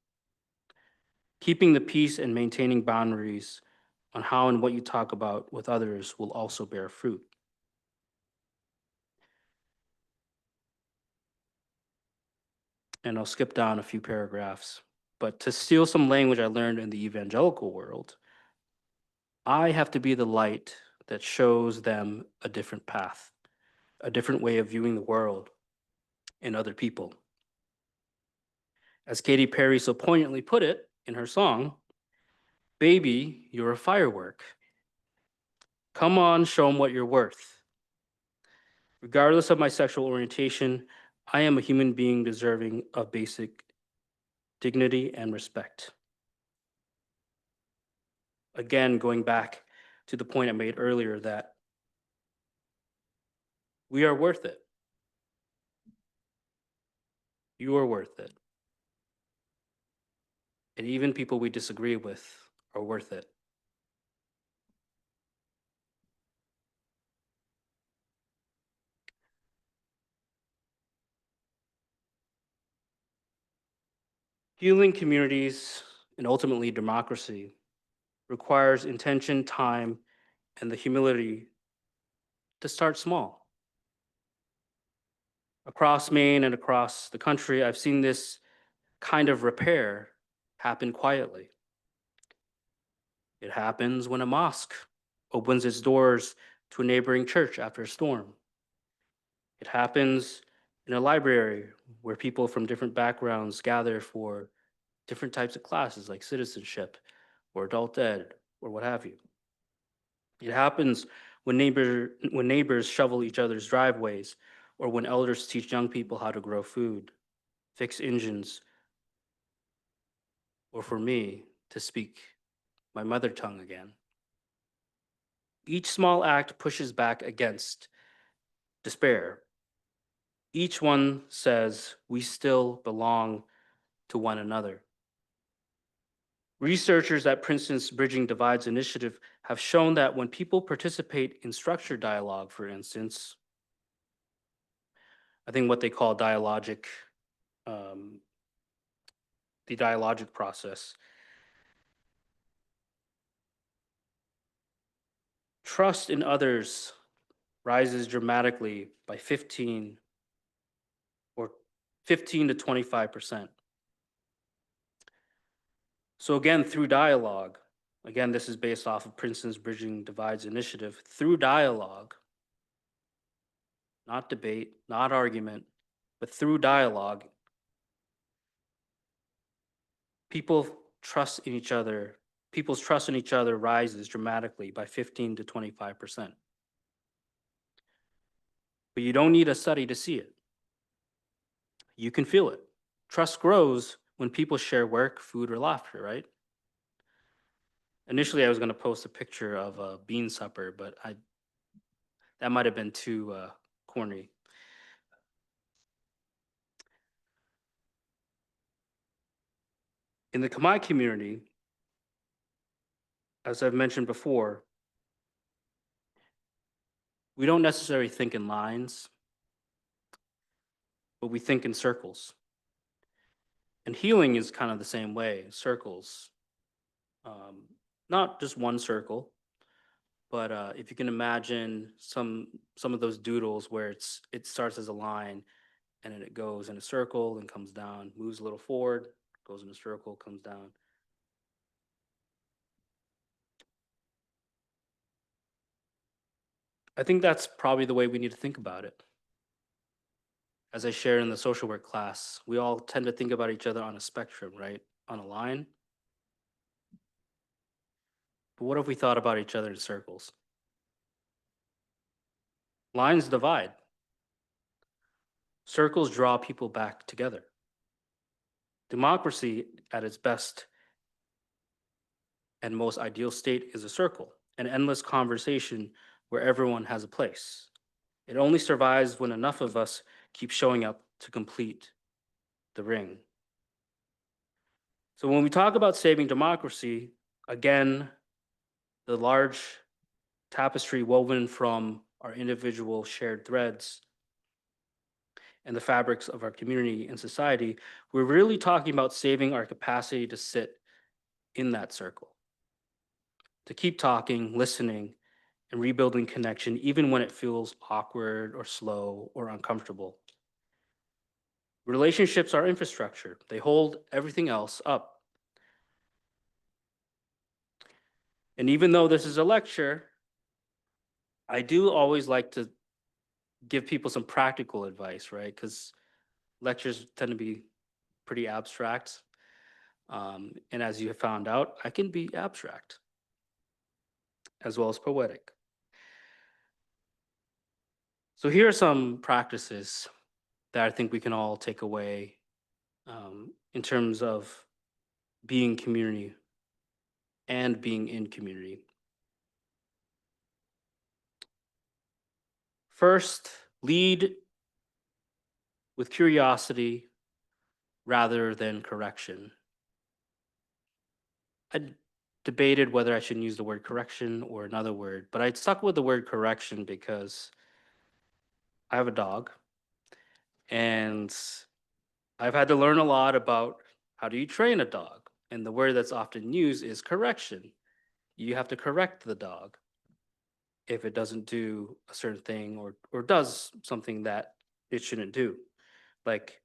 Keeping the peace and maintaining boundaries on how and what you talk about with others will also bear fruit. And I'll skip down a few paragraphs. But to steal some language I learned in the evangelical world, I have to be the light that shows them a different path, a different way of viewing the world and other people. As Katy Perry so poignantly put it in her song, "Baby, you're a firework. Come on, show them what you're worth. Regardless of my sexual orientation, I am a human being deserving of basic dignity and respect." Again, going back to the point I made earlier that we are worth it. You are worth it. And even people we disagree with are worth it. Healing communities and ultimately democracy requires intention, time, and the humility to start small. Across Maine and across the country, I've seen this kind of repair happen quietly. It happens when a mosque opens its doors to a neighboring church after a storm. It happens in a library where people from different backgrounds gather for different types of classes like citizenship or adult ed or what have you. It happens when neighbors shovel each other's driveways or when elders teach young people how to grow food, fix engines, or for me to speak my mother tongue again. Each small act pushes back against despair. Each one says we still belong to one another. Researchers at Princeton's Bridging Divides initiative have shown that when people participate in structured dialogue, for instance, I think what they call the dialogic process, trust in others rises dramatically by 15 to 25%. So again, through dialogue, again, this is based off of Princeton's Bridging Divides initiative, through dialogue, not debate, not argument, but through dialogue, people's trust in each other rises dramatically by 15 to 25%. But you don't need a study to see it. You can feel it. Trust grows when people share work, food, or laughter, right? Initially, I was going to post a picture of a bean supper, but that might have been too corny. In the Khmer community, as I've mentioned before, we don't necessarily think in lines, but we think in circles. And healing is kind of the same way, circles. Not just one circle, but if you can imagine some of those doodles where it starts as a line and then it goes in a circle and comes down, moves a little forward, goes in a circle, comes down. I think that's probably the way we need to think about it. As I shared in the social work class, we all tend to think about each other on a spectrum, right? On a line. But what if we thought about each other in circles? Lines divide. Circles draw people back together. Democracy at its best and most ideal state is a circle, an endless conversation where everyone has a place. It only survives when enough of us keep showing up to complete the ring. So when we talk about saving democracy, again, the large tapestry woven from our individual shared threads, and the fabrics of our community and society, we're really talking about saving our capacity to sit in that circle, to keep talking, listening, and rebuilding connection, even when it feels awkward or slow or uncomfortable. Relationships are infrastructure, they hold everything else up. And even though this is a lecture, I do always like to give people some practical advice, right? Because lectures tend to be pretty abstract. And as you have found out, I can be abstract as well as poetic. So here are some practices that I think we can all take away in terms of being community and being in community. First, lead with curiosity rather than correction. I debated whether I should use the word correction or another word, but I stuck with the word correction because I have a dog and I've had to learn a lot about how do you train a dog. And the word that's often used is correction. You have to correct the dog if it doesn't do a certain thing or does something that it shouldn't do, like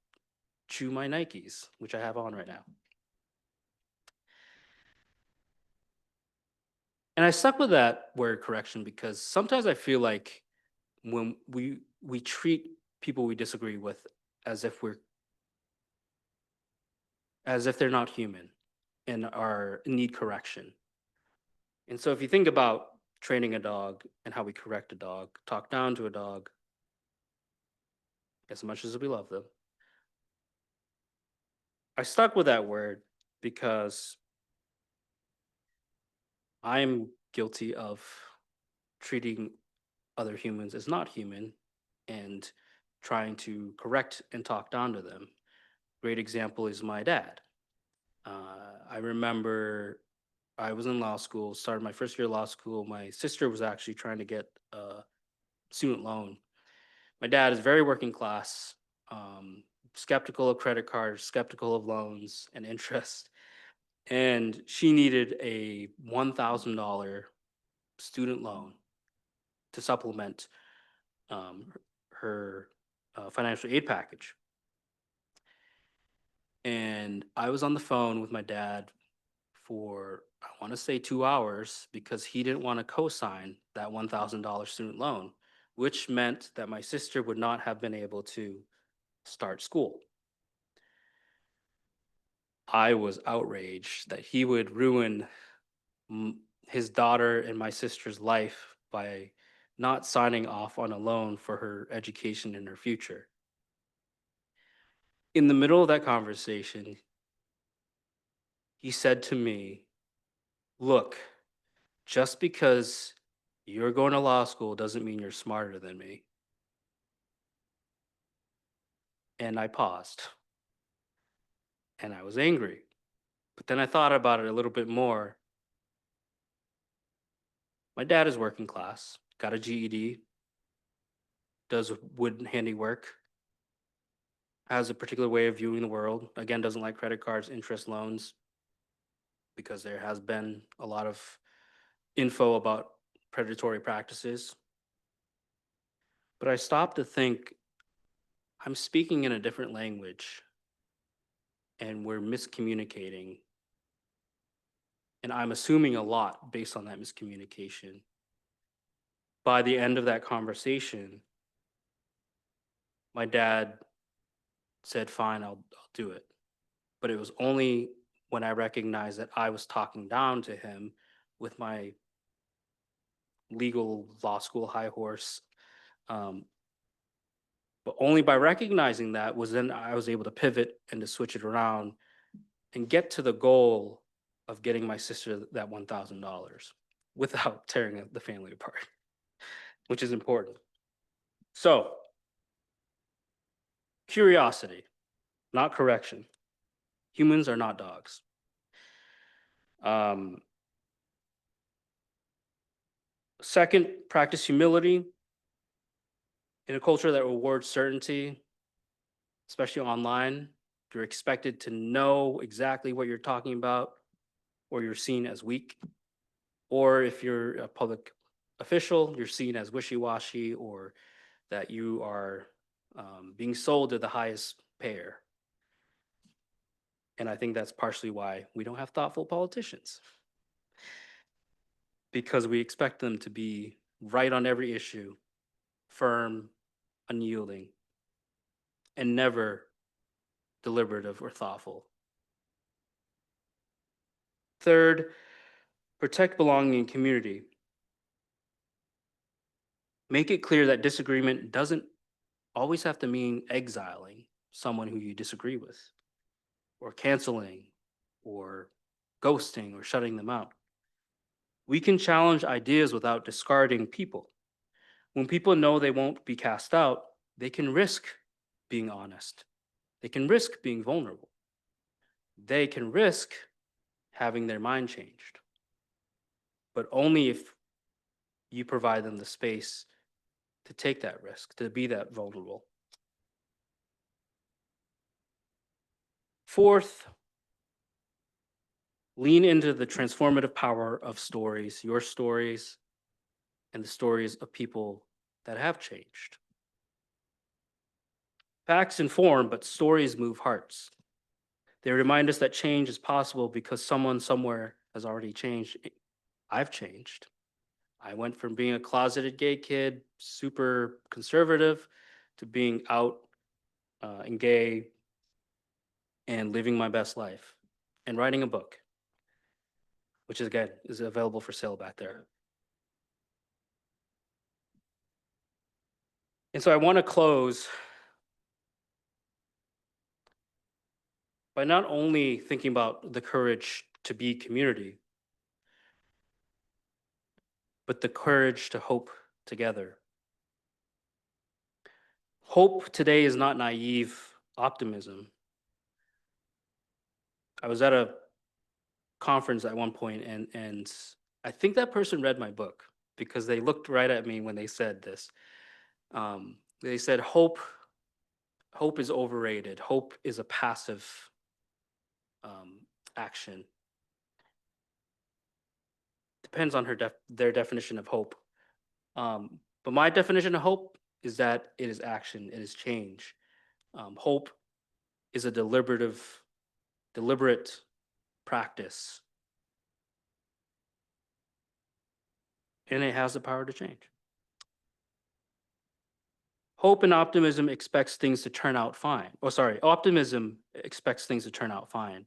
chew my Nikes, which I have on right now. And I stuck with that word correction because sometimes I feel like when we treat people we disagree with as if they're not human and are need correction. And so if you think about training a dog and how we correct a dog, talk down to a dog, as much as we love them, I stuck with that word because I'm guilty of treating other humans as not human and trying to correct and talk down to them. Great example is my dad. I remember I was in law school, started my first year of law school. My sister was actually trying to get a student loan. My dad is very working class, skeptical of credit cards, skeptical of loans and interest. And she needed a $1,000 student loan to supplement her financial aid package. And I was on the phone with my dad for, I want to say 2 hours because he didn't want to co-sign that $1,000 student loan, which meant that my sister would not have been able to start school. I was outraged that he would ruin his daughter and my sister's life by not signing off on a loan for her education and her future. In the middle of that conversation, he said to me, "Look, just because you're going to law school doesn't mean you're smarter than me." And I paused and I was angry. But then I thought about it a little bit more. My dad is working class, got a GED, does wood handiwork, has a particular way of viewing the world. Again, doesn't like credit cards, interest loans, because there has been a lot of info about predatory practices. But I stopped to think, I'm speaking in a different language and we're miscommunicating. And I'm assuming a lot based on that miscommunication. By the end of that conversation, my dad said, "Fine, I'll do it." But it was only when I recognized that I was talking down to him with my legal law school high horse. But only by recognizing that was then I was able to pivot and to switch it around and get to the goal of getting my sister that $1,000 without tearing the family apart, which is important. So, curiosity, not correction. Humans are not dogs. Second, practice humility. In a culture that rewards certainty, especially online, you're expected to know exactly what you're talking about, or you're seen as weak. Or if you're a public official, you're seen as wishy-washy, or that you are being sold to the highest payer. And I think that's partially why we don't have thoughtful politicians, because we expect them to be right on every issue, firm, unyielding, and never deliberative or thoughtful. Third, protect belonging in community. Make it clear that disagreement doesn't always have to mean exiling someone who you disagree with, or canceling, or ghosting, or shutting them out. We can challenge ideas without discarding people. When people know they won't be cast out, they can risk being honest. They can risk being vulnerable. They can risk having their mind changed, but only if you provide them the space to take that risk, to be that vulnerable. Fourth, lean into the transformative power of stories, your stories, and the stories of people that have changed. Facts inform, but stories move hearts. They remind us that change is possible because someone somewhere has already changed. I've changed. I went from being a closeted gay kid, super conservative, to being out and gay and living my best life and writing a book, which is, again, is available for sale back there. And so I want to close by not only thinking about the courage to be community, but the courage to hope together. Hope today is not naive optimism. I was at a conference at one point, and I think that person read my book, because they looked right at me when they said this. They said, hope is overrated. Hope is a passive action. Depends on their definition of hope. But my definition of hope is that it is action, it is change. Hope is a deliberate practice, and it has the power to change. Hope and optimism expects things to turn out fine. Optimism expects things to turn out fine.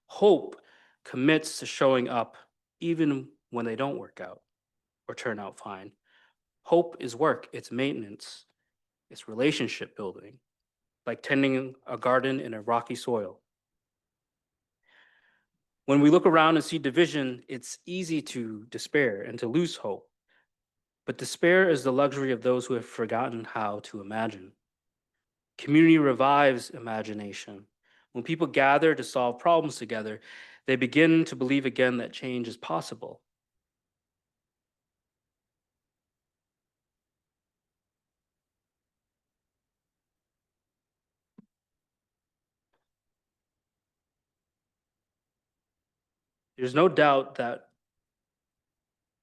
Hope commits to showing up even when they don't work out or turn out fine. Hope is work, it's maintenance, it's relationship building, like tending a garden in a rocky soil. When we look around and see division, it's easy to despair and to lose hope. But despair is the luxury of those who have forgotten how to imagine. Community revives imagination. When people gather to solve problems together, they begin to believe again that change is possible. There's no doubt that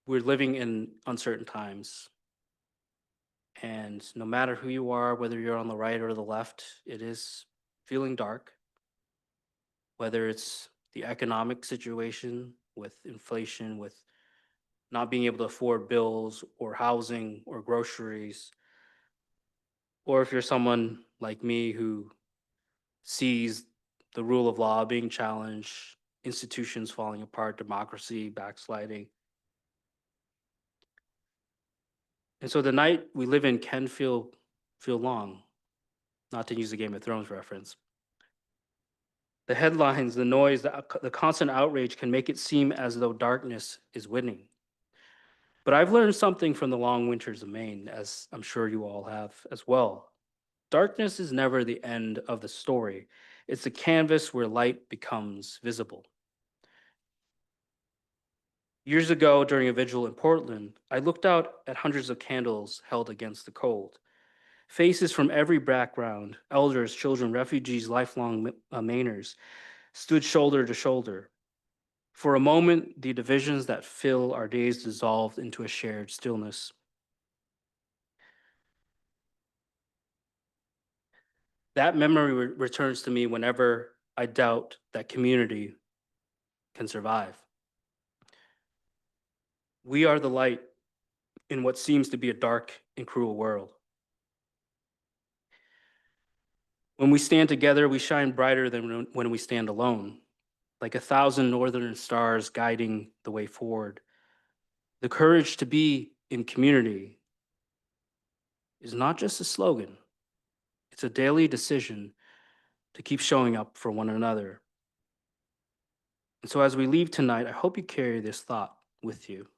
we're living in uncertain times. And no matter who you are, whether you're on the right or the left, it is feeling dark. Whether it's the economic situation with inflation, with not being able to afford bills or housing or groceries, or if you're someone like me who sees the rule of law being challenged, institutions falling apart, democracy backsliding. And so the night we live in can feel long, not to use the Game of Thrones reference. The headlines, the noise, the constant outrage can make it seem as though darkness is winning. But I've learned something from the long winters of Maine, as I'm sure you all have as well. Darkness is never the end of the story. It's the canvas where light becomes visible. Years ago, during a vigil in Portland, I looked out at hundreds of candles held against the cold. Faces from every background, elders, children, refugees, lifelong Mainers, stood shoulder to shoulder. For a moment, the divisions that fill our days dissolved into a shared stillness. That memory returns to me whenever I doubt that community can survive. We are the light in what seems to be a dark and cruel world. When we stand together, we shine brighter than when we stand alone, like 1,000 northern stars guiding the way forward. The courage to be in community is not just a slogan, it's a daily decision to keep showing up for one another. And so as we leave tonight, I hope you carry this thought with you.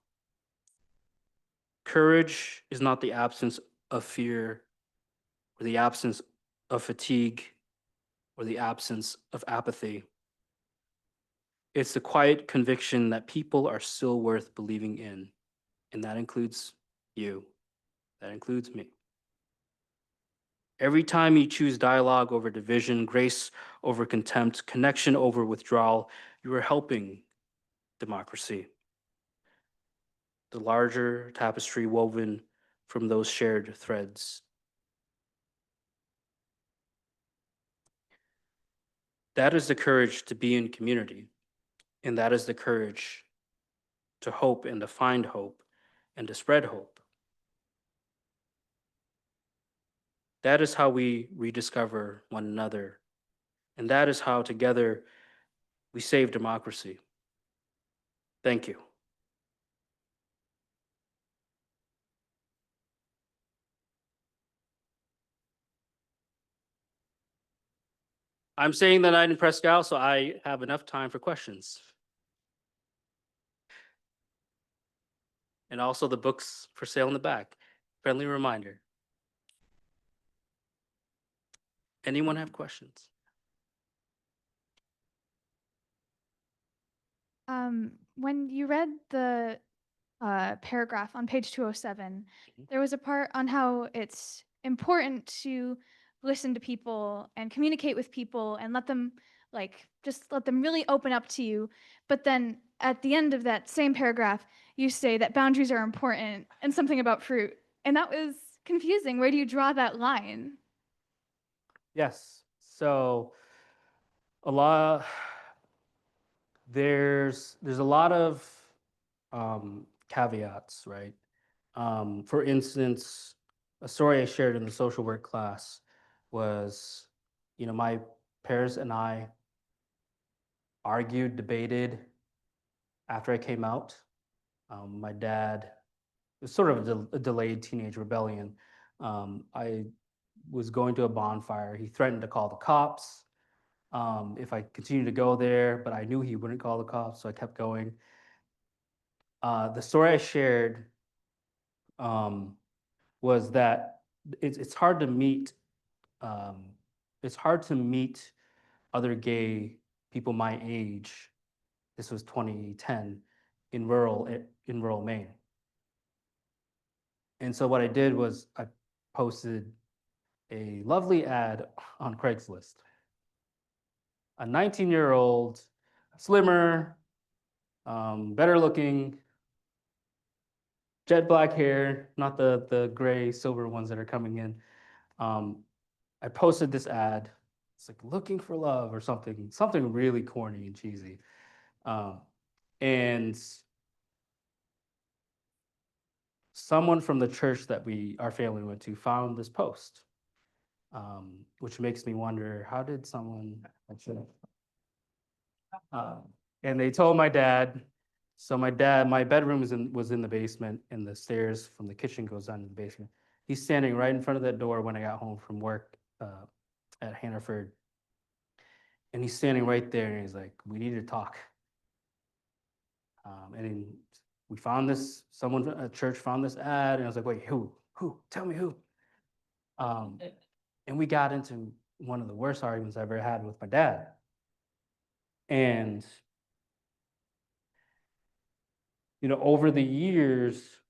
Courage is not the absence of fear or the absence of fatigue or the absence of apathy. It's the quiet conviction that people are still worth believing in. And that includes you. That includes me. Every time you choose dialogue over division, grace over contempt, connection over withdrawal, you are helping democracy. The larger tapestry woven from those shared threads. That is the courage to be in community. And that is the courage to hope and to find hope and to spread hope. That is how we rediscover one another. And that is how together we save democracy. Thank you. I'm saying that night in Presque Isle, so I have enough time for questions. And also the books for sale in the back. Friendly reminder. Anyone have questions? When you read the paragraph on page 207, there was a part on how it's important to listen to people and communicate with people and let them just let them really open up to you. But then at the end of that same paragraph, you say that boundaries are important and something about fruit. And that was confusing. Where do you draw that line? Yes. So a lot there's a lot of caveats, right? For instance, a story I shared in the social work class was, my parents and I argued, debated after I came out. My dad, it was sort of a delayed teenage rebellion. I was going to a bonfire. He threatened to call the cops if I continued to go there, but I knew he wouldn't call the cops, so I kept going. The story I shared was that it's hard to meet. It's hard to meet other gay people my age. This was 2010 in rural Maine. And so what I did was I posted a lovely ad on Craigslist. A 19-year-old, slimmer, better looking, jet black hair, not the gray silver ones that are coming in. I posted this ad. It's like looking for love or something really corny and cheesy. And someone from the church that our family went to found this post, which makes me wonder, how did someone actually? And they told my dad. So my bedroom was in the basement, and the stairs from the kitchen goes down to the basement. He's standing right in front of that door when I got home from work at Hannaford. And he's standing right there, and he's like, "We need to talk." And we found this. Someone at church found this ad, and I was like, "Wait, who? Who? Tell me who?" And we got into one of the worst arguments I've ever had with my dad. And over the years,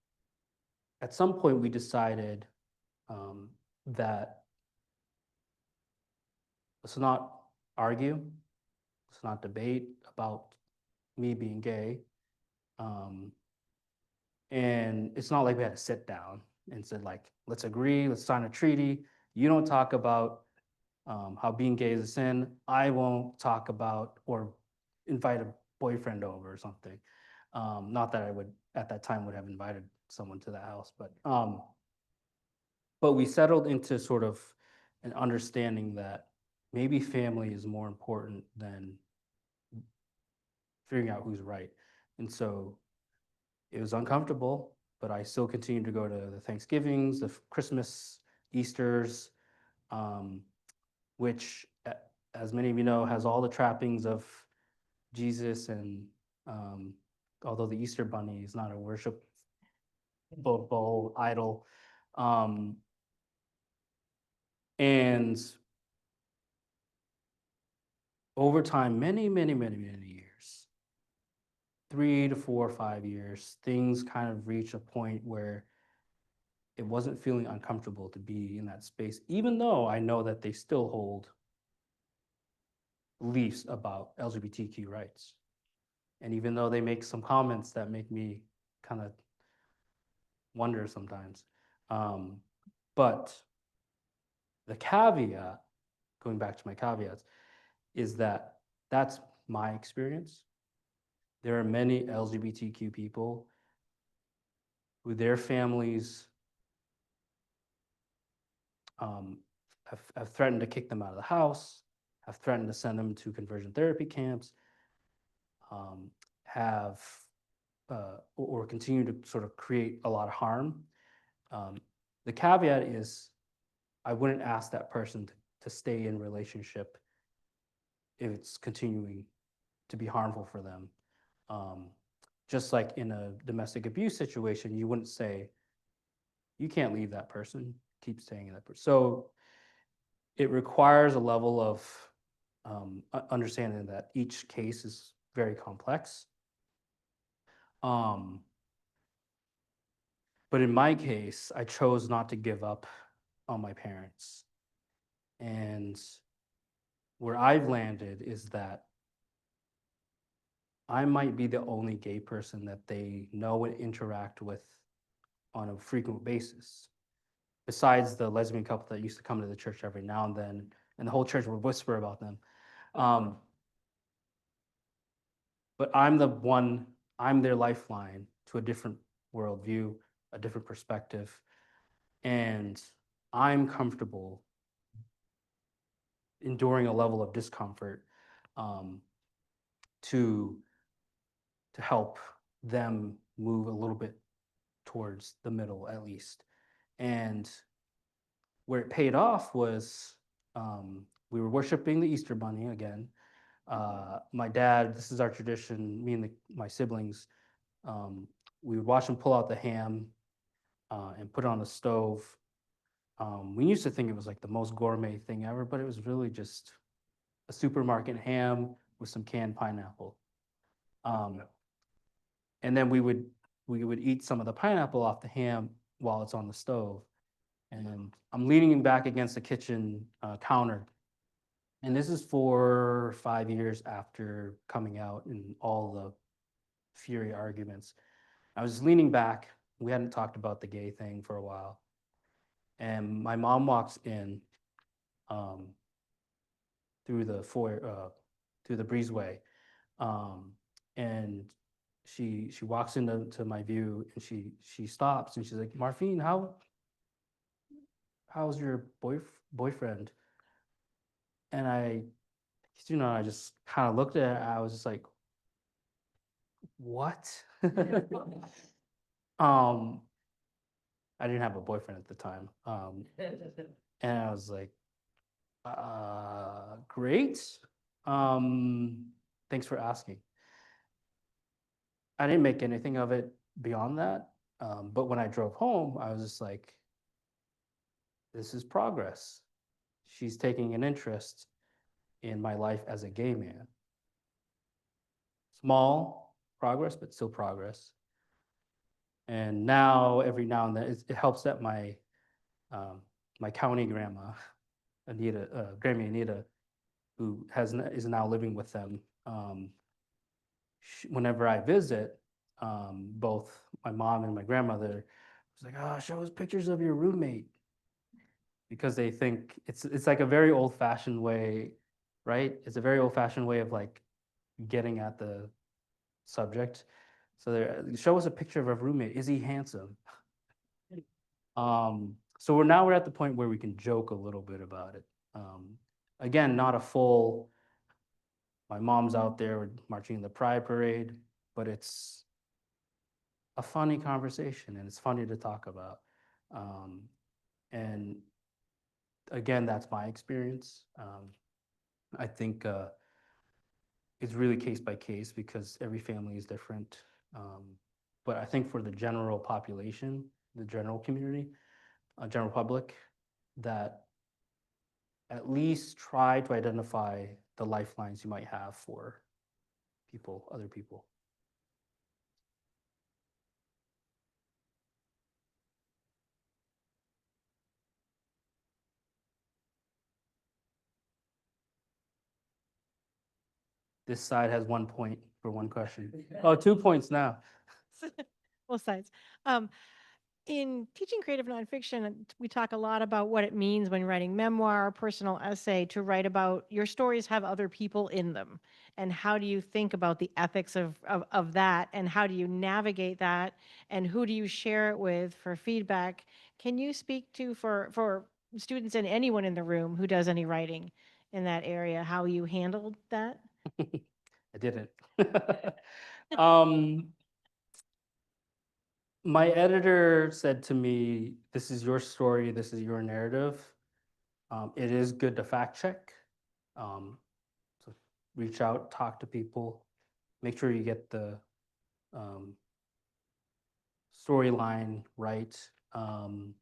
at some point we decided that let's not argue, let's not debate about me being gay. Um, and it's not like we had to sit down and said like, let's agree, let's sign a treaty. You don't talk about how being gay is a sin. I won't talk about or invite a boyfriend over or something. Not that I would at that time would have invited someone to the house, but we settled into sort of an understanding that maybe family is more important than figuring out who's right. And so it was uncomfortable, but I still continued to go to the Thanksgivings, the Christmas, Easters, um, which, as many of you know, has all the trappings of Jesus. And although the Easter bunny is not a worshipable idol, um, and over time, many, many, many, many years, 3 to 4 or 5 years, things kind of reach a point where it wasn't feeling uncomfortable to be in that space, even though I know that they still hold beliefs about LGBTQ rights. And even though they make some comments that make me kind of wonder sometimes. But the caveat, going back to my caveats, is that that's my experience. There are many LGBTQ people who their families have threatened to kick them out of the house, have threatened to send them to conversion therapy camps, have or continue to sort of create a lot of harm. The caveat is I wouldn't ask that person to stay in relationship if it's continuing to be harmful for them. Just like in a domestic abuse situation, you wouldn't say, you can't leave that person, keep staying in that person. So it requires a level of understanding that each case is very complex. But in my case, I chose not to give up on my parents. And where I've landed is that I might be the only gay person that they know and interact with on a frequent basis, besides the lesbian couple that used to come to the church every now and then, and the whole church would whisper about them. But I'm their lifeline to a different worldview, a different perspective. And I'm comfortable enduring a level of discomfort to help them move a little bit towards the middle, at least. And where it paid off was we were worshiping the Easter Bunny again. My dad, this is our tradition, me and my siblings, we would watch him pull out the ham and put it on the stove. We used to think it was like the most gourmet thing ever, but it was really just a supermarket ham with some canned pineapple. And then we would eat some of the pineapple off the ham while it's on the stove. And I'm leaning back against the kitchen counter. And this is 4 or 5 years after coming out and all the fury arguments. I was leaning back. We hadn't talked about the gay thing for a while. And my mom walks in through the foyer, through the breezeway. And she walks into my view and she stops and she's like, Marpheen, how's your boyfriend? And I just kind of looked at it. I was just like, what? I didn't have a boyfriend at the time. And I was like, great. Thanks for asking. I didn't make anything of it beyond that. But when I drove home, I was just like, this is progress. She's taking an interest in my life as a gay man. Small progress, but still progress. And now, every now and then, it helps that my my county grandma, Anita, Grammy Anita, who is now living with them. Whenever I visit, both my mom and my grandmother was like, "Oh, show us pictures of your roommate," because they think it's like a very old fashioned way, right? It's a very old fashioned way of like getting at the subject. So they show us a picture of a roommate. Is he handsome? So we're at the point where we can joke a little bit about it. Again, not a full. My mom's out there marching in the Pride Parade, but it's a funny conversation and it's funny to talk about. And again, that's my experience. I think it's really case by case because every family is different. But I think for the general population, the general community, general public, that at least try to identify the lifelines you might have for people, other people. This side has 1 point for one question. Oh, 2 points now. Both sides. In teaching creative nonfiction, we talk a lot about what it means when writing memoir, personal essay, to write about your stories have other people in them. And how do you think about the ethics of that? And how do you navigate that? And who do you share it with for feedback? Can you speak to, for students and anyone in the room who does any writing in that area, how you handled that? I didn't. um, my editor said to me, "This is your story. This is your narrative. It is good to fact check. So reach out, talk to people, make sure you get the um, storyline right." And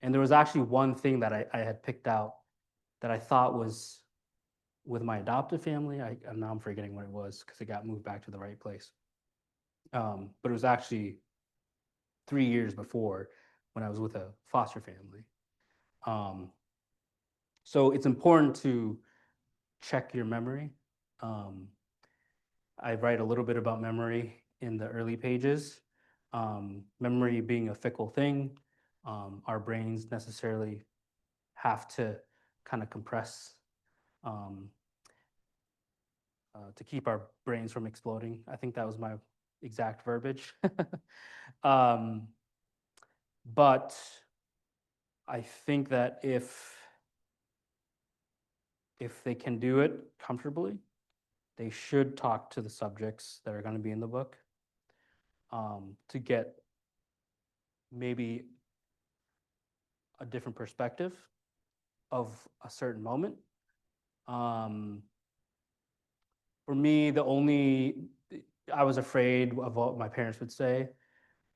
there was actually one thing that I had picked out that I thought was with my adoptive family. And now I'm forgetting what it was because it got moved back to the right place. But it was actually 3 years before when I was with a foster family. So it's important to check your memory. I write a little bit about memory in the early pages. Memory being a fickle thing, our brains necessarily have to kind of compress um, to keep our brains from exploding. I think that was my exact verbiage. um, but I think that if they can do it comfortably, they should talk to the subjects that are going to be in the book to get maybe a different perspective of a certain moment. For me, I was afraid of what my parents would say,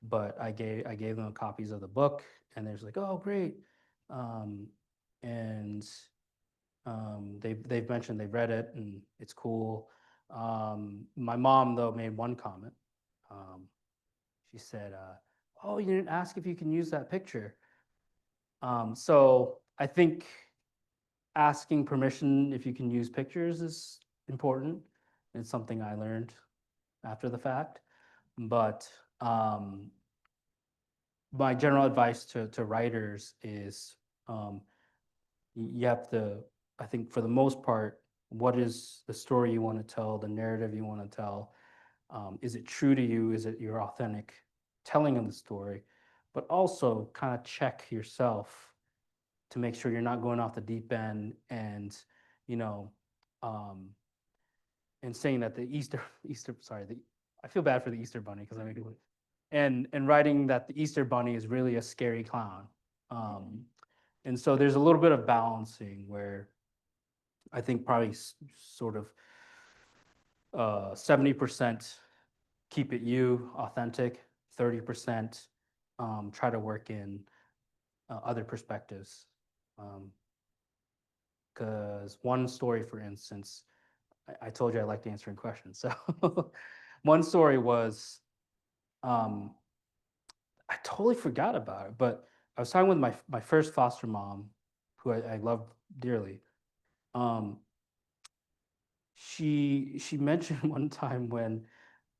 but I gave them copies of the book, and they're just like, "Oh, great," and they've mentioned they've read it and it's cool. My mom though made one comment. She said, "Oh, you didn't ask if you can use that picture." So I think asking permission if you can use pictures is important. It's something I learned after the fact. But my general advice to writers is you have to, I think for the most part, what is the story you want to tell, the narrative you want to tell? Is it true to you? Is it your authentic telling of the story? But also kind of check yourself to make sure you're not going off the deep end and, you know, um, and saying that the I feel bad for the Easter Bunny because I make it, and writing that the Easter Bunny is really a scary clown. And so there's a little bit of balancing where I think probably sort of 70% keep it you, authentic, 30% try to work in other perspectives. Because one story, for instance, I told you I liked answering questions. So one story was, I totally forgot about it, but I was talking with my first foster mom, who I love dearly. Um, she mentioned one time when,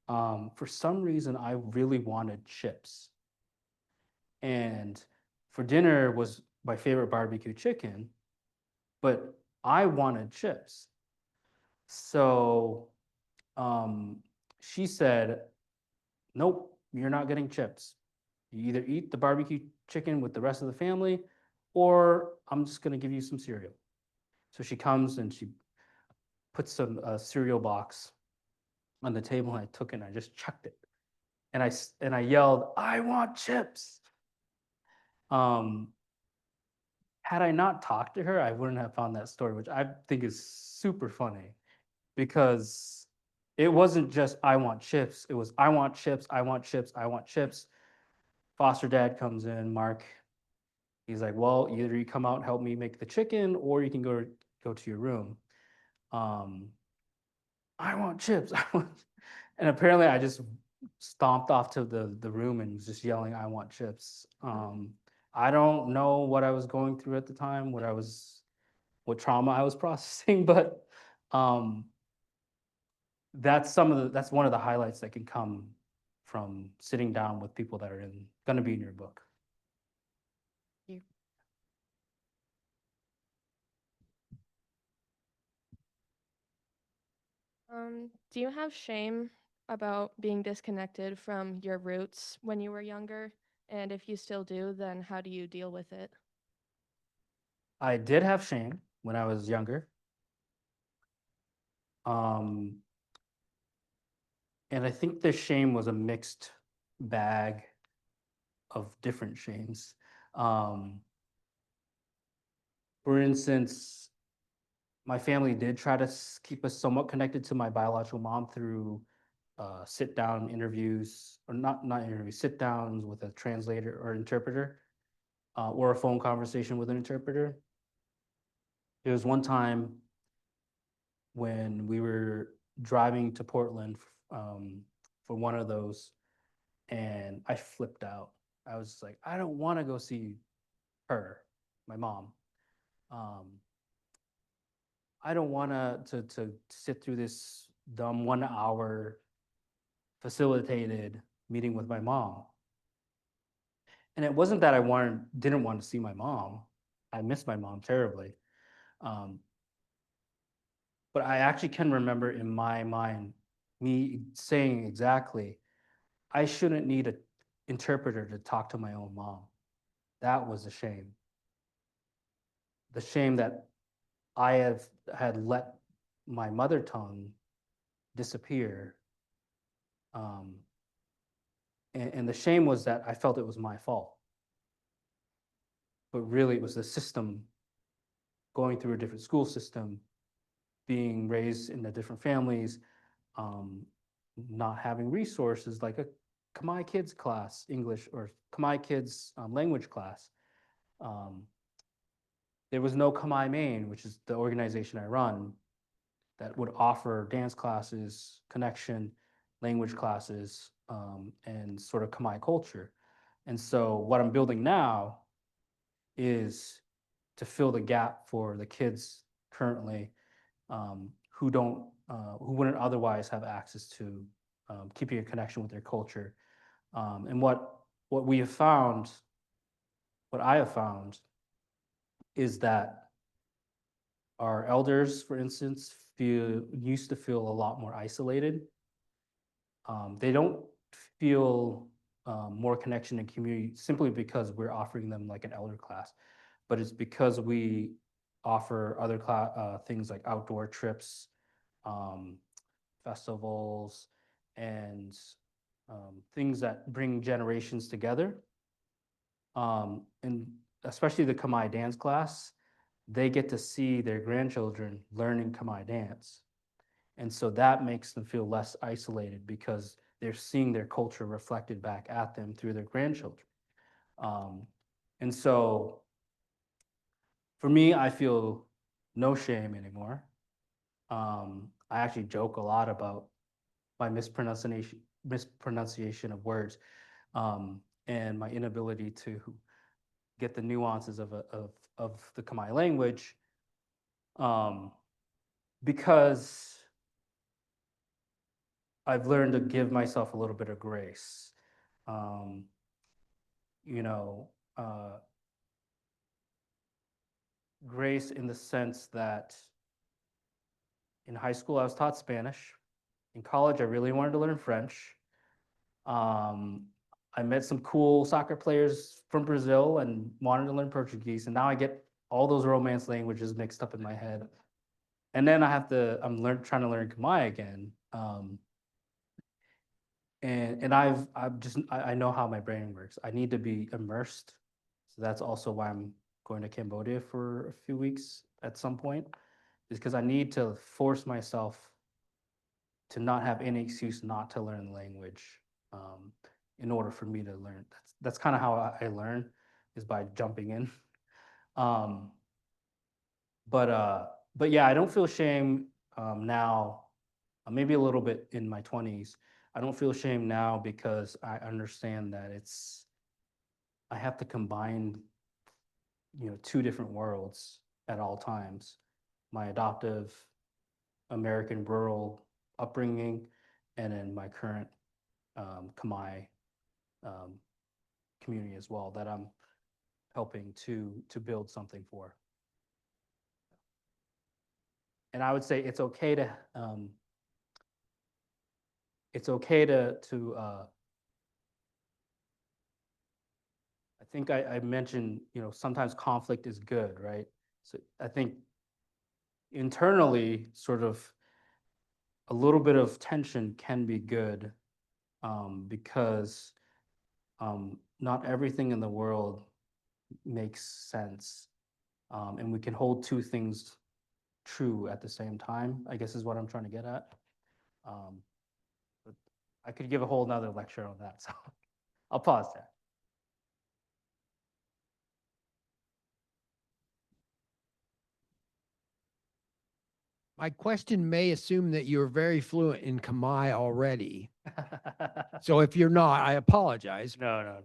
for some reason, I really wanted chips, and for dinner was my favorite barbecue chicken, but I wanted chips. So um, she said, "Nope, you're not getting chips. You either eat the barbecue chicken with the rest of the family, or I'm just gonna give you some cereal." So she comes and she puts some cereal box on the table, and I took it and I just chucked it. And I yelled, "I want chips." Um, had I not talked to her, I wouldn't have found that story, which I think is super funny because it wasn't just "I want chips." It was "I want chips, I want chips, I want chips." Foster dad comes in, Mark. He's like, "Well, either you come out and help me make the chicken, or you can go to your room." Um, I want chips. I want, and apparently I just stomped off to the room and was just yelling, "I want chips." I don't know what I was going through at the time, what trauma I was processing, but um, that's one of the highlights that can come from sitting down with people that are going to be in your book. You. Do you have shame about being disconnected from your roots when you were younger? And if you still do, then how do you deal with it? I did have shame when I was younger. Um, and I think the shame was a mixed bag of different shames. Um, for instance, my family did try to keep us somewhat connected to my biological mom through sit down interviews, or not interviews, sit downs with a translator or interpreter, or a phone conversation with an interpreter. There was one time when we were driving to Portland for one of those, and I flipped out. I was like, I don't want to go see her, my mom. Um, I don't want to sit through this dumb 1 hour facilitated meeting with my mom. And it wasn't that didn't want to see my mom. I miss my mom terribly. Um, but I actually can remember in my mind me saying exactly, I shouldn't need an interpreter to talk to my own mom. That was a shame. The shame that had let my mother tongue disappear. Um, and the shame was that I felt it was my fault. But really, it was the system, going through a different school system, being raised in the different families, um, not having resources like a Khmer Kids class, English, or Khmer Kids language class. Um, there was no Khmer Maine, which is the organization I run, that would offer dance classes, connection, language classes, and sort of Khmer culture. And so what I'm building now is to fill the gap for the kids currently, who wouldn't otherwise have access to keeping a connection with their culture. And what we have found, what I have found, is that our elders, for instance, used to feel a lot more isolated. They don't feel more connection and community simply because we're offering them like an elder class, but it's because we offer other things like outdoor trips, um, festivals, and things that bring generations together. And especially the Khmer dance class, they get to see their grandchildren learning Khmer dance. And so that makes them feel less isolated because they're seeing their culture reflected back at them through their grandchildren. Um, and so for me, I feel no shame anymore. I actually joke a lot about my mispronunciation of words, and my inability to get the nuances of the Khmer language, because I've learned to give myself a little bit of grace. Um, you know, grace in the sense that in high school I was taught Spanish. In college, I really wanted to learn French. Um, I met some cool soccer players from Brazil and wanted to learn Portuguese, and now I get all those Romance languages mixed up in my head. And then I'm trying to learn Khmer again. And I know how my brain works. I need to be immersed. So that's also why I'm going to Cambodia for a few weeks at some point, is because I need to force myself to not have any excuse not to learn the language, um, in order for me to learn. That's kind of how I learn, is by jumping in. Um, but yeah, I don't feel shame now. Maybe a little bit in my 20s. I don't feel shame now because I understand that I have to combine, two different worlds at all times. My adoptive American rural upbringing, and then my current Khmer um, community as well, that I'm helping to build something for. And I would say it's okay to I think I mentioned, sometimes conflict is good, right? So I think internally, sort of a little bit of tension can be good, because not everything in the world makes sense. And we can hold two things true at the same time, I guess is what I'm trying to get at. Um, but I could give a whole nother lecture on that, so I'll pause there. My question may assume that you're very fluent in Khmer already. So if you're not, I apologize. No.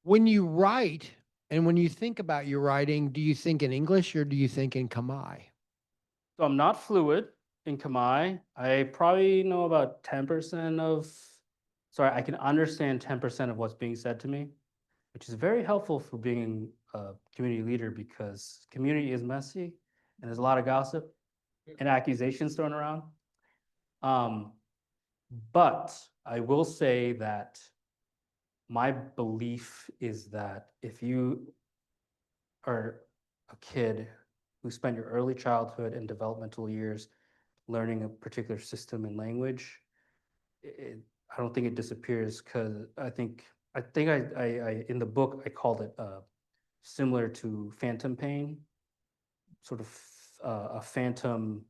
When you write and when you think about your writing, do you think in English or do you think in Khmer? So I'm not fluid in Khmer. I probably know about 10% I can understand 10% of what's being said to me, which is very helpful for being a community leader, because community is messy and there's a lot of gossip and accusations thrown around. But I will say that my belief is that if you are a kid who spent your early childhood and developmental years learning a particular system and language, I don't think it disappears, because I in the book I called it similar to phantom pain, sort of a phantom,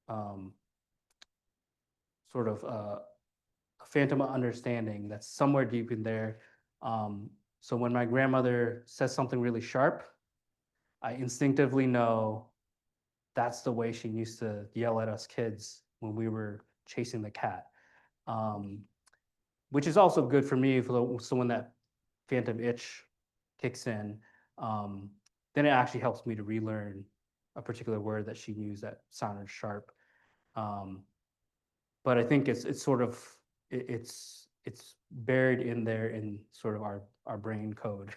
um, sort of a phantom understanding that's somewhere deep in there. So when my grandmother says something really sharp, I instinctively know that's the way she used to yell at us kids when we were chasing the cat. Which is also good for me, so when that phantom itch kicks in, then it actually helps me to relearn a particular word that she used that sounded sharp. But I think it's sort of it's buried in there in sort of our brain code.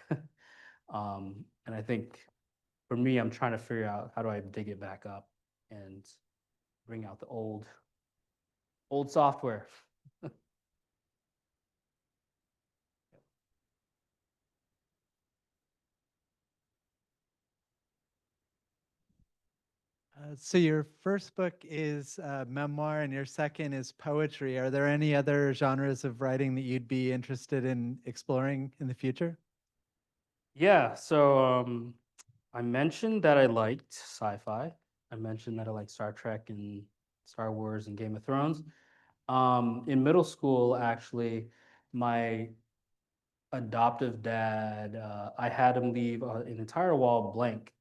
And I think for me, I'm trying to figure out how do I dig it back up and bring out the old software. So your first book is memoir and your second is poetry. Are there any other genres of writing that you'd be interested in exploring in the future? Yeah, so I mentioned that I liked sci-fi. I mentioned that I liked Star Trek and Star Wars and Game of Thrones. In middle school, actually, my adoptive dad, I had him leave an entire wall blank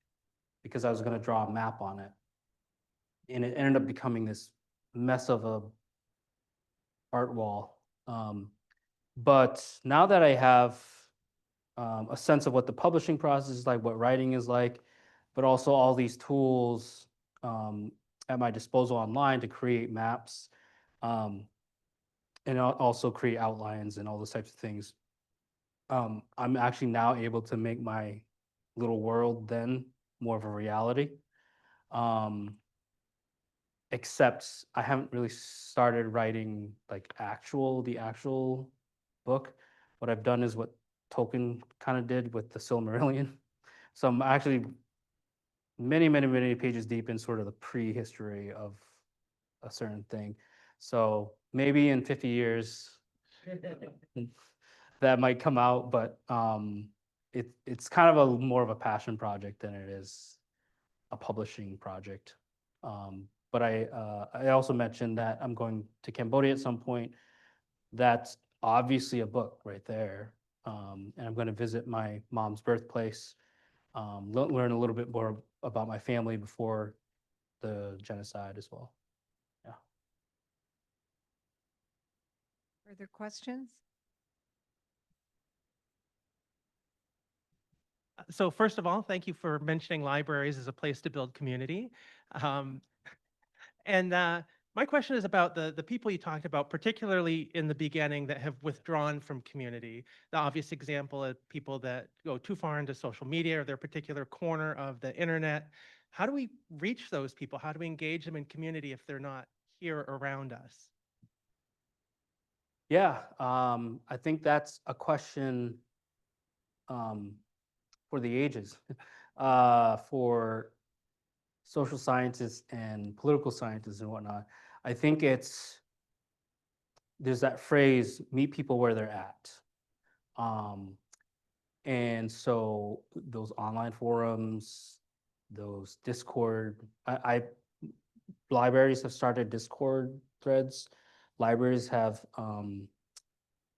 because I was going to draw a map on it. And it ended up becoming this mess of a art wall. But now that I have a sense of what the publishing process is like, what writing is like, but also all these tools at my disposal online to create maps um, and also create outlines and all those types of things. I'm actually now able to make my little world then more of a reality. Um, except I haven't really started writing like the actual book. What I've done is what Tolkien kind of did with the Silmarillion. So I'm actually many pages deep in sort of the prehistory of a certain thing. So maybe in 50 years that might come out, but it's kind of a more of a passion project than it is a publishing project. But I also mentioned that I'm going to Cambodia at some point. That's obviously a book right there. And I'm going to visit my mom's birthplace, learn a little bit more about my family before the genocide as well. Yeah. Further questions? So first of all, thank you for mentioning libraries as a place to build community. Um, and my question is about the people you talked about, particularly in the beginning, that have withdrawn from community. The obvious example of people that go too far into social media or their particular corner of the internet. How do we reach those people? How do we engage them in community if they're not here around us? Yeah, I think that's a question um, for the ages, for social scientists and political scientists and whatnot. I think there's that phrase, meet people where they're at. Um, and so those online forums, those Discord, libraries have started Discord threads. Libraries have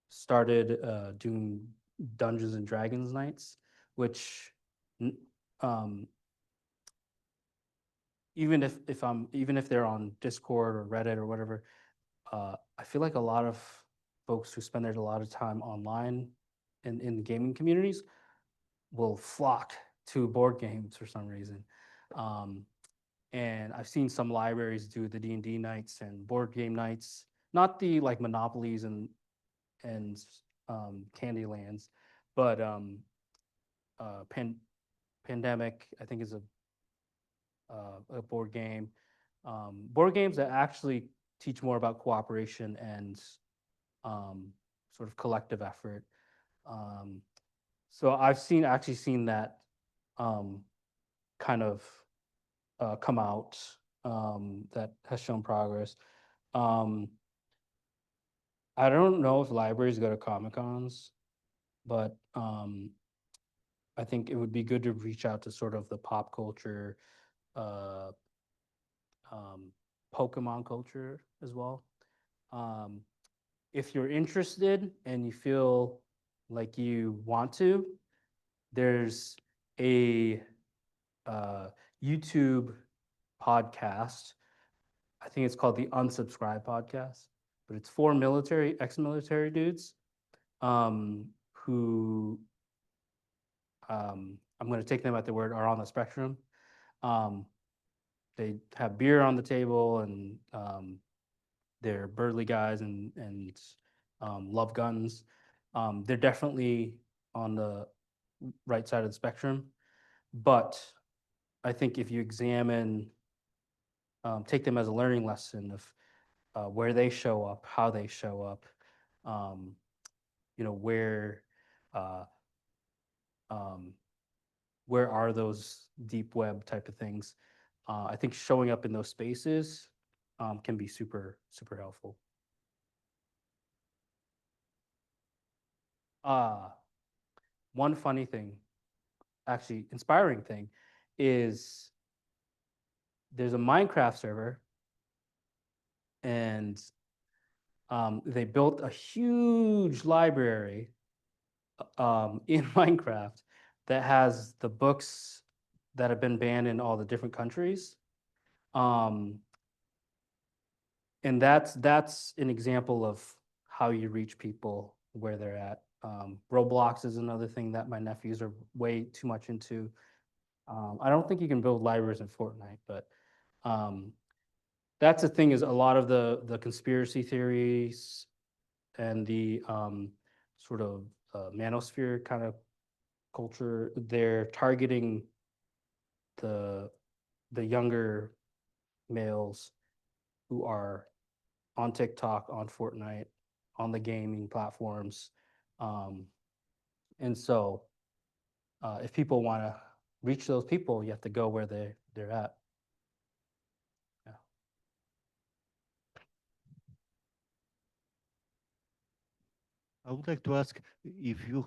started doing Dungeons and Dragons nights, which um, even if they're on Discord or Reddit or whatever, I feel like a lot of folks who spend a lot of time online in gaming communities will flock to board games for some reason. And I've seen some libraries do the D&D nights and board game nights, not the like Monopolies and Candylands, but Pandemic, I think, is a board game. Board games that actually teach more about cooperation and sort of collective effort. So I've actually seen that kind of come out that has shown progress. Um, I don't know if libraries go to Comic Cons, but I think it would be good to reach out to sort of the pop culture, uh, Pokemon culture as well. Um, if you're interested and you feel like you want to, there's a YouTube podcast. I think it's called the Unsubscribe Podcast, but it's for ex-military dudes who I'm going to take them at their word, are on the spectrum. They have beer on the table and they're burly guys and love guns. They're definitely on the right side of the spectrum, but I think if you take them as a learning lesson of where they show up, how they show up, uh, um, where are those deep web type of things. I think showing up in those spaces can be super helpful. One funny thing, actually inspiring thing, is there's a Minecraft server, and they built a huge library in Minecraft that has the books that have been banned in all the different countries. And that's an example of how you reach people where they're at. Roblox is another thing that my nephews are way too much into. I don't think you can build libraries in Fortnite, but that's the thing, is a lot of the conspiracy theories and the sort of manosphere kind of culture, they're targeting the younger males who are on TikTok, on Fortnite, on the gaming platforms. And so if people want to reach those people, you have to go where they're at. Yeah. I would like to ask if you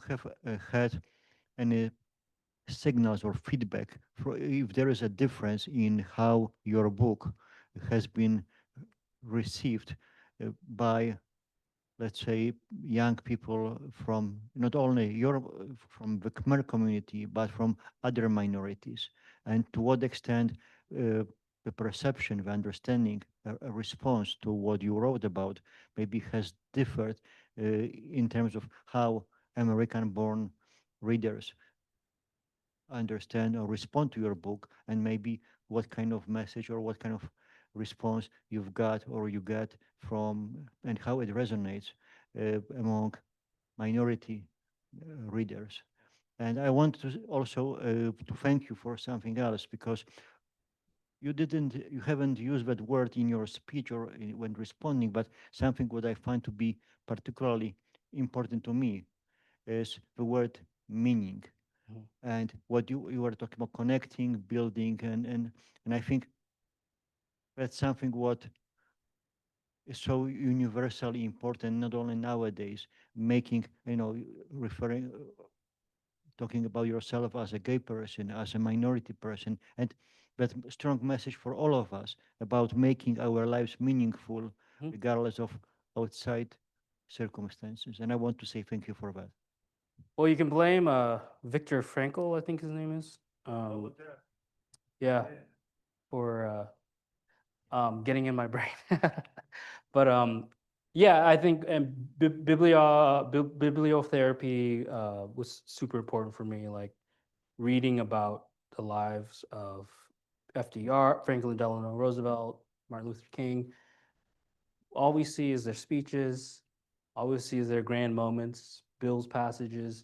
have had any signals or feedback for if there is a difference in how your book has been received by, let's say, young people from not only your from the Khmer community but from other minorities, and to what extent the perception, the understanding, a response to what you wrote about maybe has differed in terms of how American-born readers understand or respond to your book, and maybe what kind of message or what kind of response you've got or you get from, and how it resonates among minority readers. And I want to also to thank you for something else, because you haven't used that word in your speech or when responding, but something what I find to be particularly important to me is the word meaning. And what you were talking about, connecting, building, and I think that's something what is so universally important, not only nowadays, making, referring, talking about yourself as a gay person, as a minority person, and that strong message for all of us about making our lives meaningful, regardless of outside circumstances. And I want to say thank you for that. Well, you can blame Viktor Frankl, I think his name is. Yeah, for getting in my brain. But yeah, I think bibliotherapy was super important for me. Like reading about the lives of FDR, Franklin Delano Roosevelt, Martin Luther King. All we see is their speeches. All we see is their grand moments, bills passages.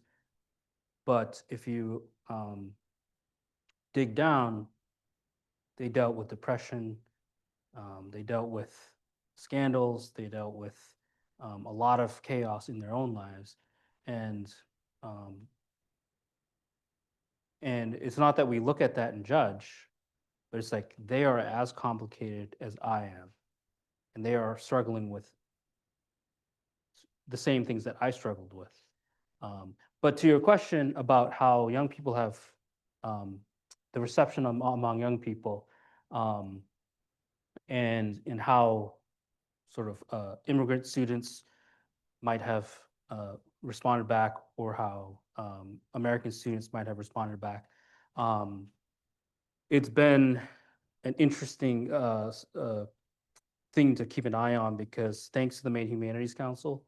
But if you dig down, they dealt with depression. They dealt with scandals. They dealt with a lot of chaos in their own lives, and it's not that we look at that and judge, but it's like they are as complicated as I am, and they are struggling with the same things that I struggled with. But to your question about how young people have the reception among young people, and how sort of immigrant students might have responded back, or how American students might have responded back. It's been an interesting thing to keep an eye on, because thanks to the Maine Humanities Council,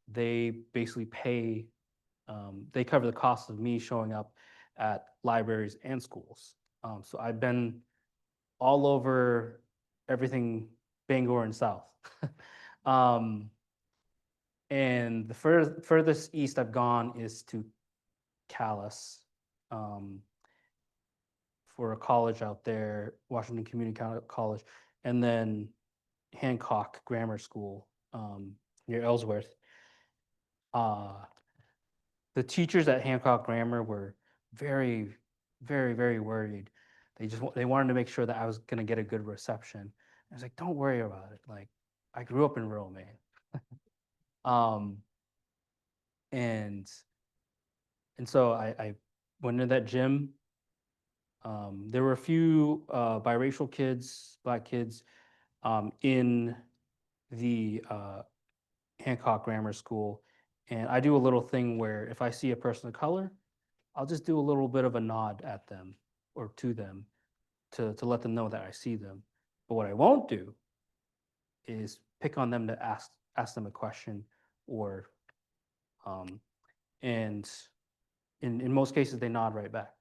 they basically they cover the cost of me showing up at libraries and schools. So I've been all over everything Bangor and South. And the furthest east I've gone is to Calais, for a college out there, Washington Community College, and then Hancock Grammar School near Ellsworth. The teachers at Hancock Grammar were very, very, very worried. They wanted to make sure that I was going to get a good reception. I was like, don't worry about it. Like, I grew up in rural Maine. And so I went into that gym. There were a few biracial kids, Black kids, in the Hancock Grammar School. And I do a little thing where if I see a person of color, I'll just do a little bit of a nod at them or to them to let them know that I see them. But what I won't do is pick on them to ask them a question, or And in most cases, they nod right back.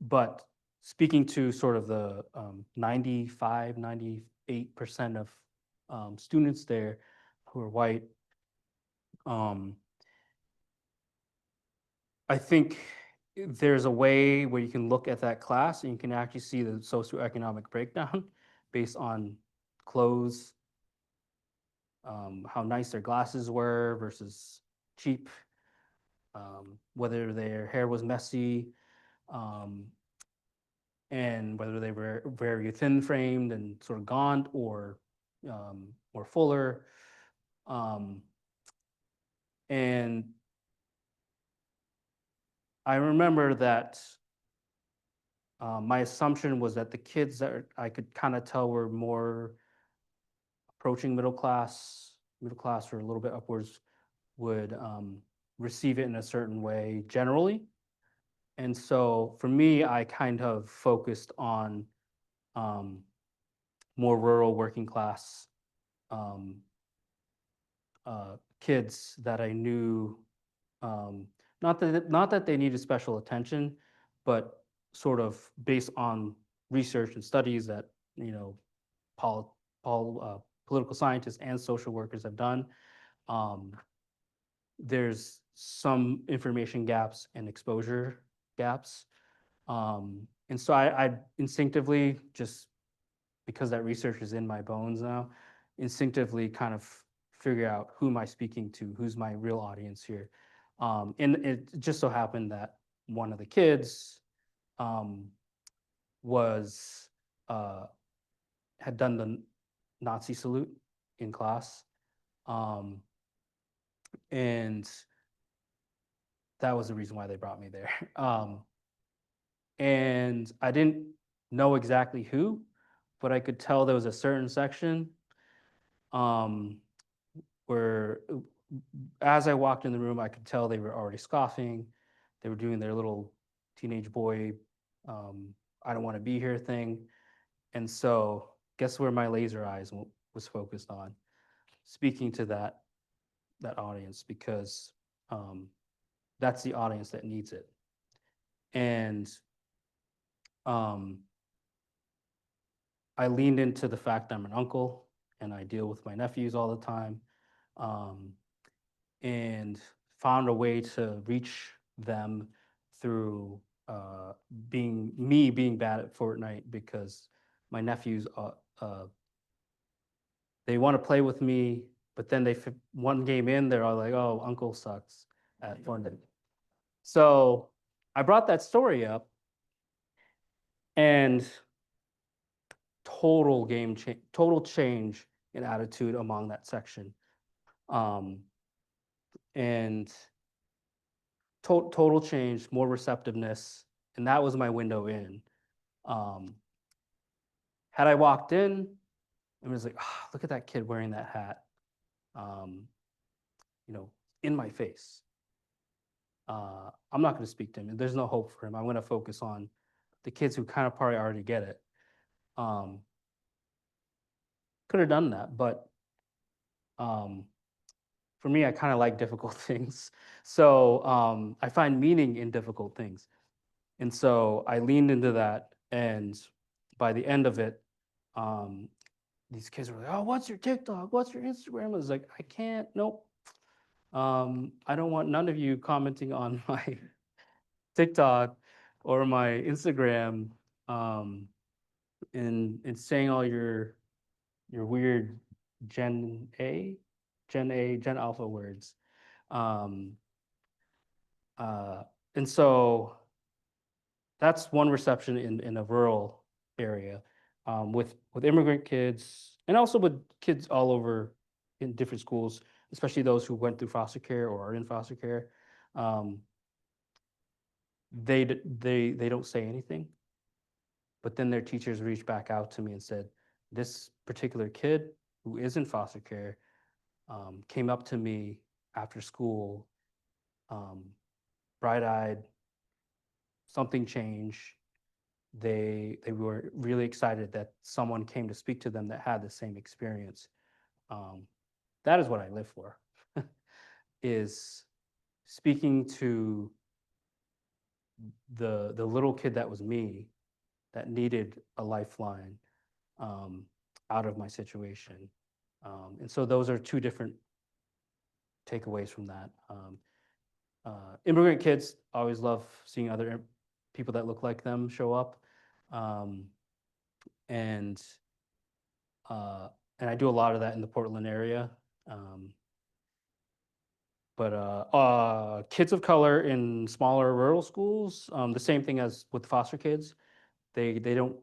But speaking to sort of the 95, 98% of students there who are white, I think there's a way where you can look at that class and you can actually see the socioeconomic breakdown based on clothes, how nice their glasses were versus cheap, whether their hair was messy, and whether they were very thin framed and sort of gaunt or fuller. And I remember that my assumption was that the kids that I could kind of tell were more approaching middle class or a little bit upwards would receive it in a certain way generally. And so for me, I kind of focused on more rural working class um, kids that I knew, not that they needed special attention, but sort of based on research and studies that you know political scientists and social workers have done. Um, there's some information gaps and exposure gaps, and so I instinctively, just because that research is in my bones now, instinctively kind of figure out who am I speaking to, who's my real audience here. And it just so happened that one of the kids was had done the Nazi salute in class, um, and that was the reason why they brought me there. And I didn't know exactly who, but I could tell there was a certain section um, where, as I walked in the room, I could tell they were already scoffing. They were doing their little teenage boy, I don't want to be here thing. And so, guess where my laser eyes was focused on? Speaking to that audience, because that's the audience that needs it. And I leaned into the fact I'm an uncle and I deal with my nephews all the time, and found a way to reach them through being bad at Fortnite, because my nephews they want to play with me, but then one game in, they're all like, "Oh, Uncle sucks at Fortnite." So I brought that story up, and total change in attitude among that section, and total change, more receptiveness, and that was my window in. Um, had I walked in and was like, "Ah, look at that kid wearing that hat," um, in my face, I'm not going to speak to him. There's no hope for him. I'm going to focus on the kids who kind of probably already get it. Could have done that, but for me, I kind of like difficult things. So I find meaning in difficult things. And so I leaned into that. And by the end of it, these kids were like, "Oh, what's your TikTok? What's your Instagram?" I was like, "I can't, nope. I don't want none of you commenting on my TikTok or my Instagram, and saying all your weird Gen Alpha words." Um, and so that's one reception in a rural area, with immigrant kids and also with kids all over in different schools, especially those who went through foster care or are in foster care. Um, they don't say anything, but then their teachers reached back out to me and said, "This particular kid who is in foster care came up to me after school, um, bright-eyed, something changed. They were really excited that someone came to speak to them that had the same experience that is what I live for, is speaking to the little kid that was me, that needed a lifeline out of my situation. And so those are two different takeaways from that. Immigrant kids always love seeing other people that look like them show up. And I do a lot of that in the Portland area. But kids of color in smaller rural schools, the same thing as with foster kids, they don't,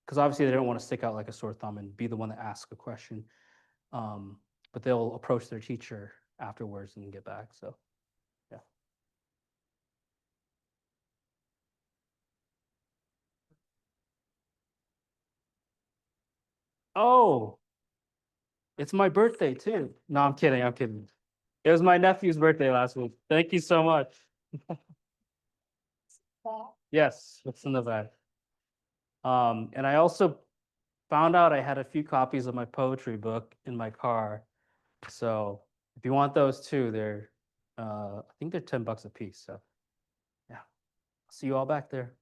because obviously they don't want to stick out like a sore thumb and be the one that asks a question, but they'll approach their teacher afterwards and get back. So, yeah. Oh, it's my birthday too. No, I'm kidding. I'm kidding. It was my nephew's birthday last week. Thank you so much. Yes, it's in the bag. And I also found out I had a few copies of my poetry book in my car. So if you want those too, they're I think they're $10 a piece. So yeah, see you all back there.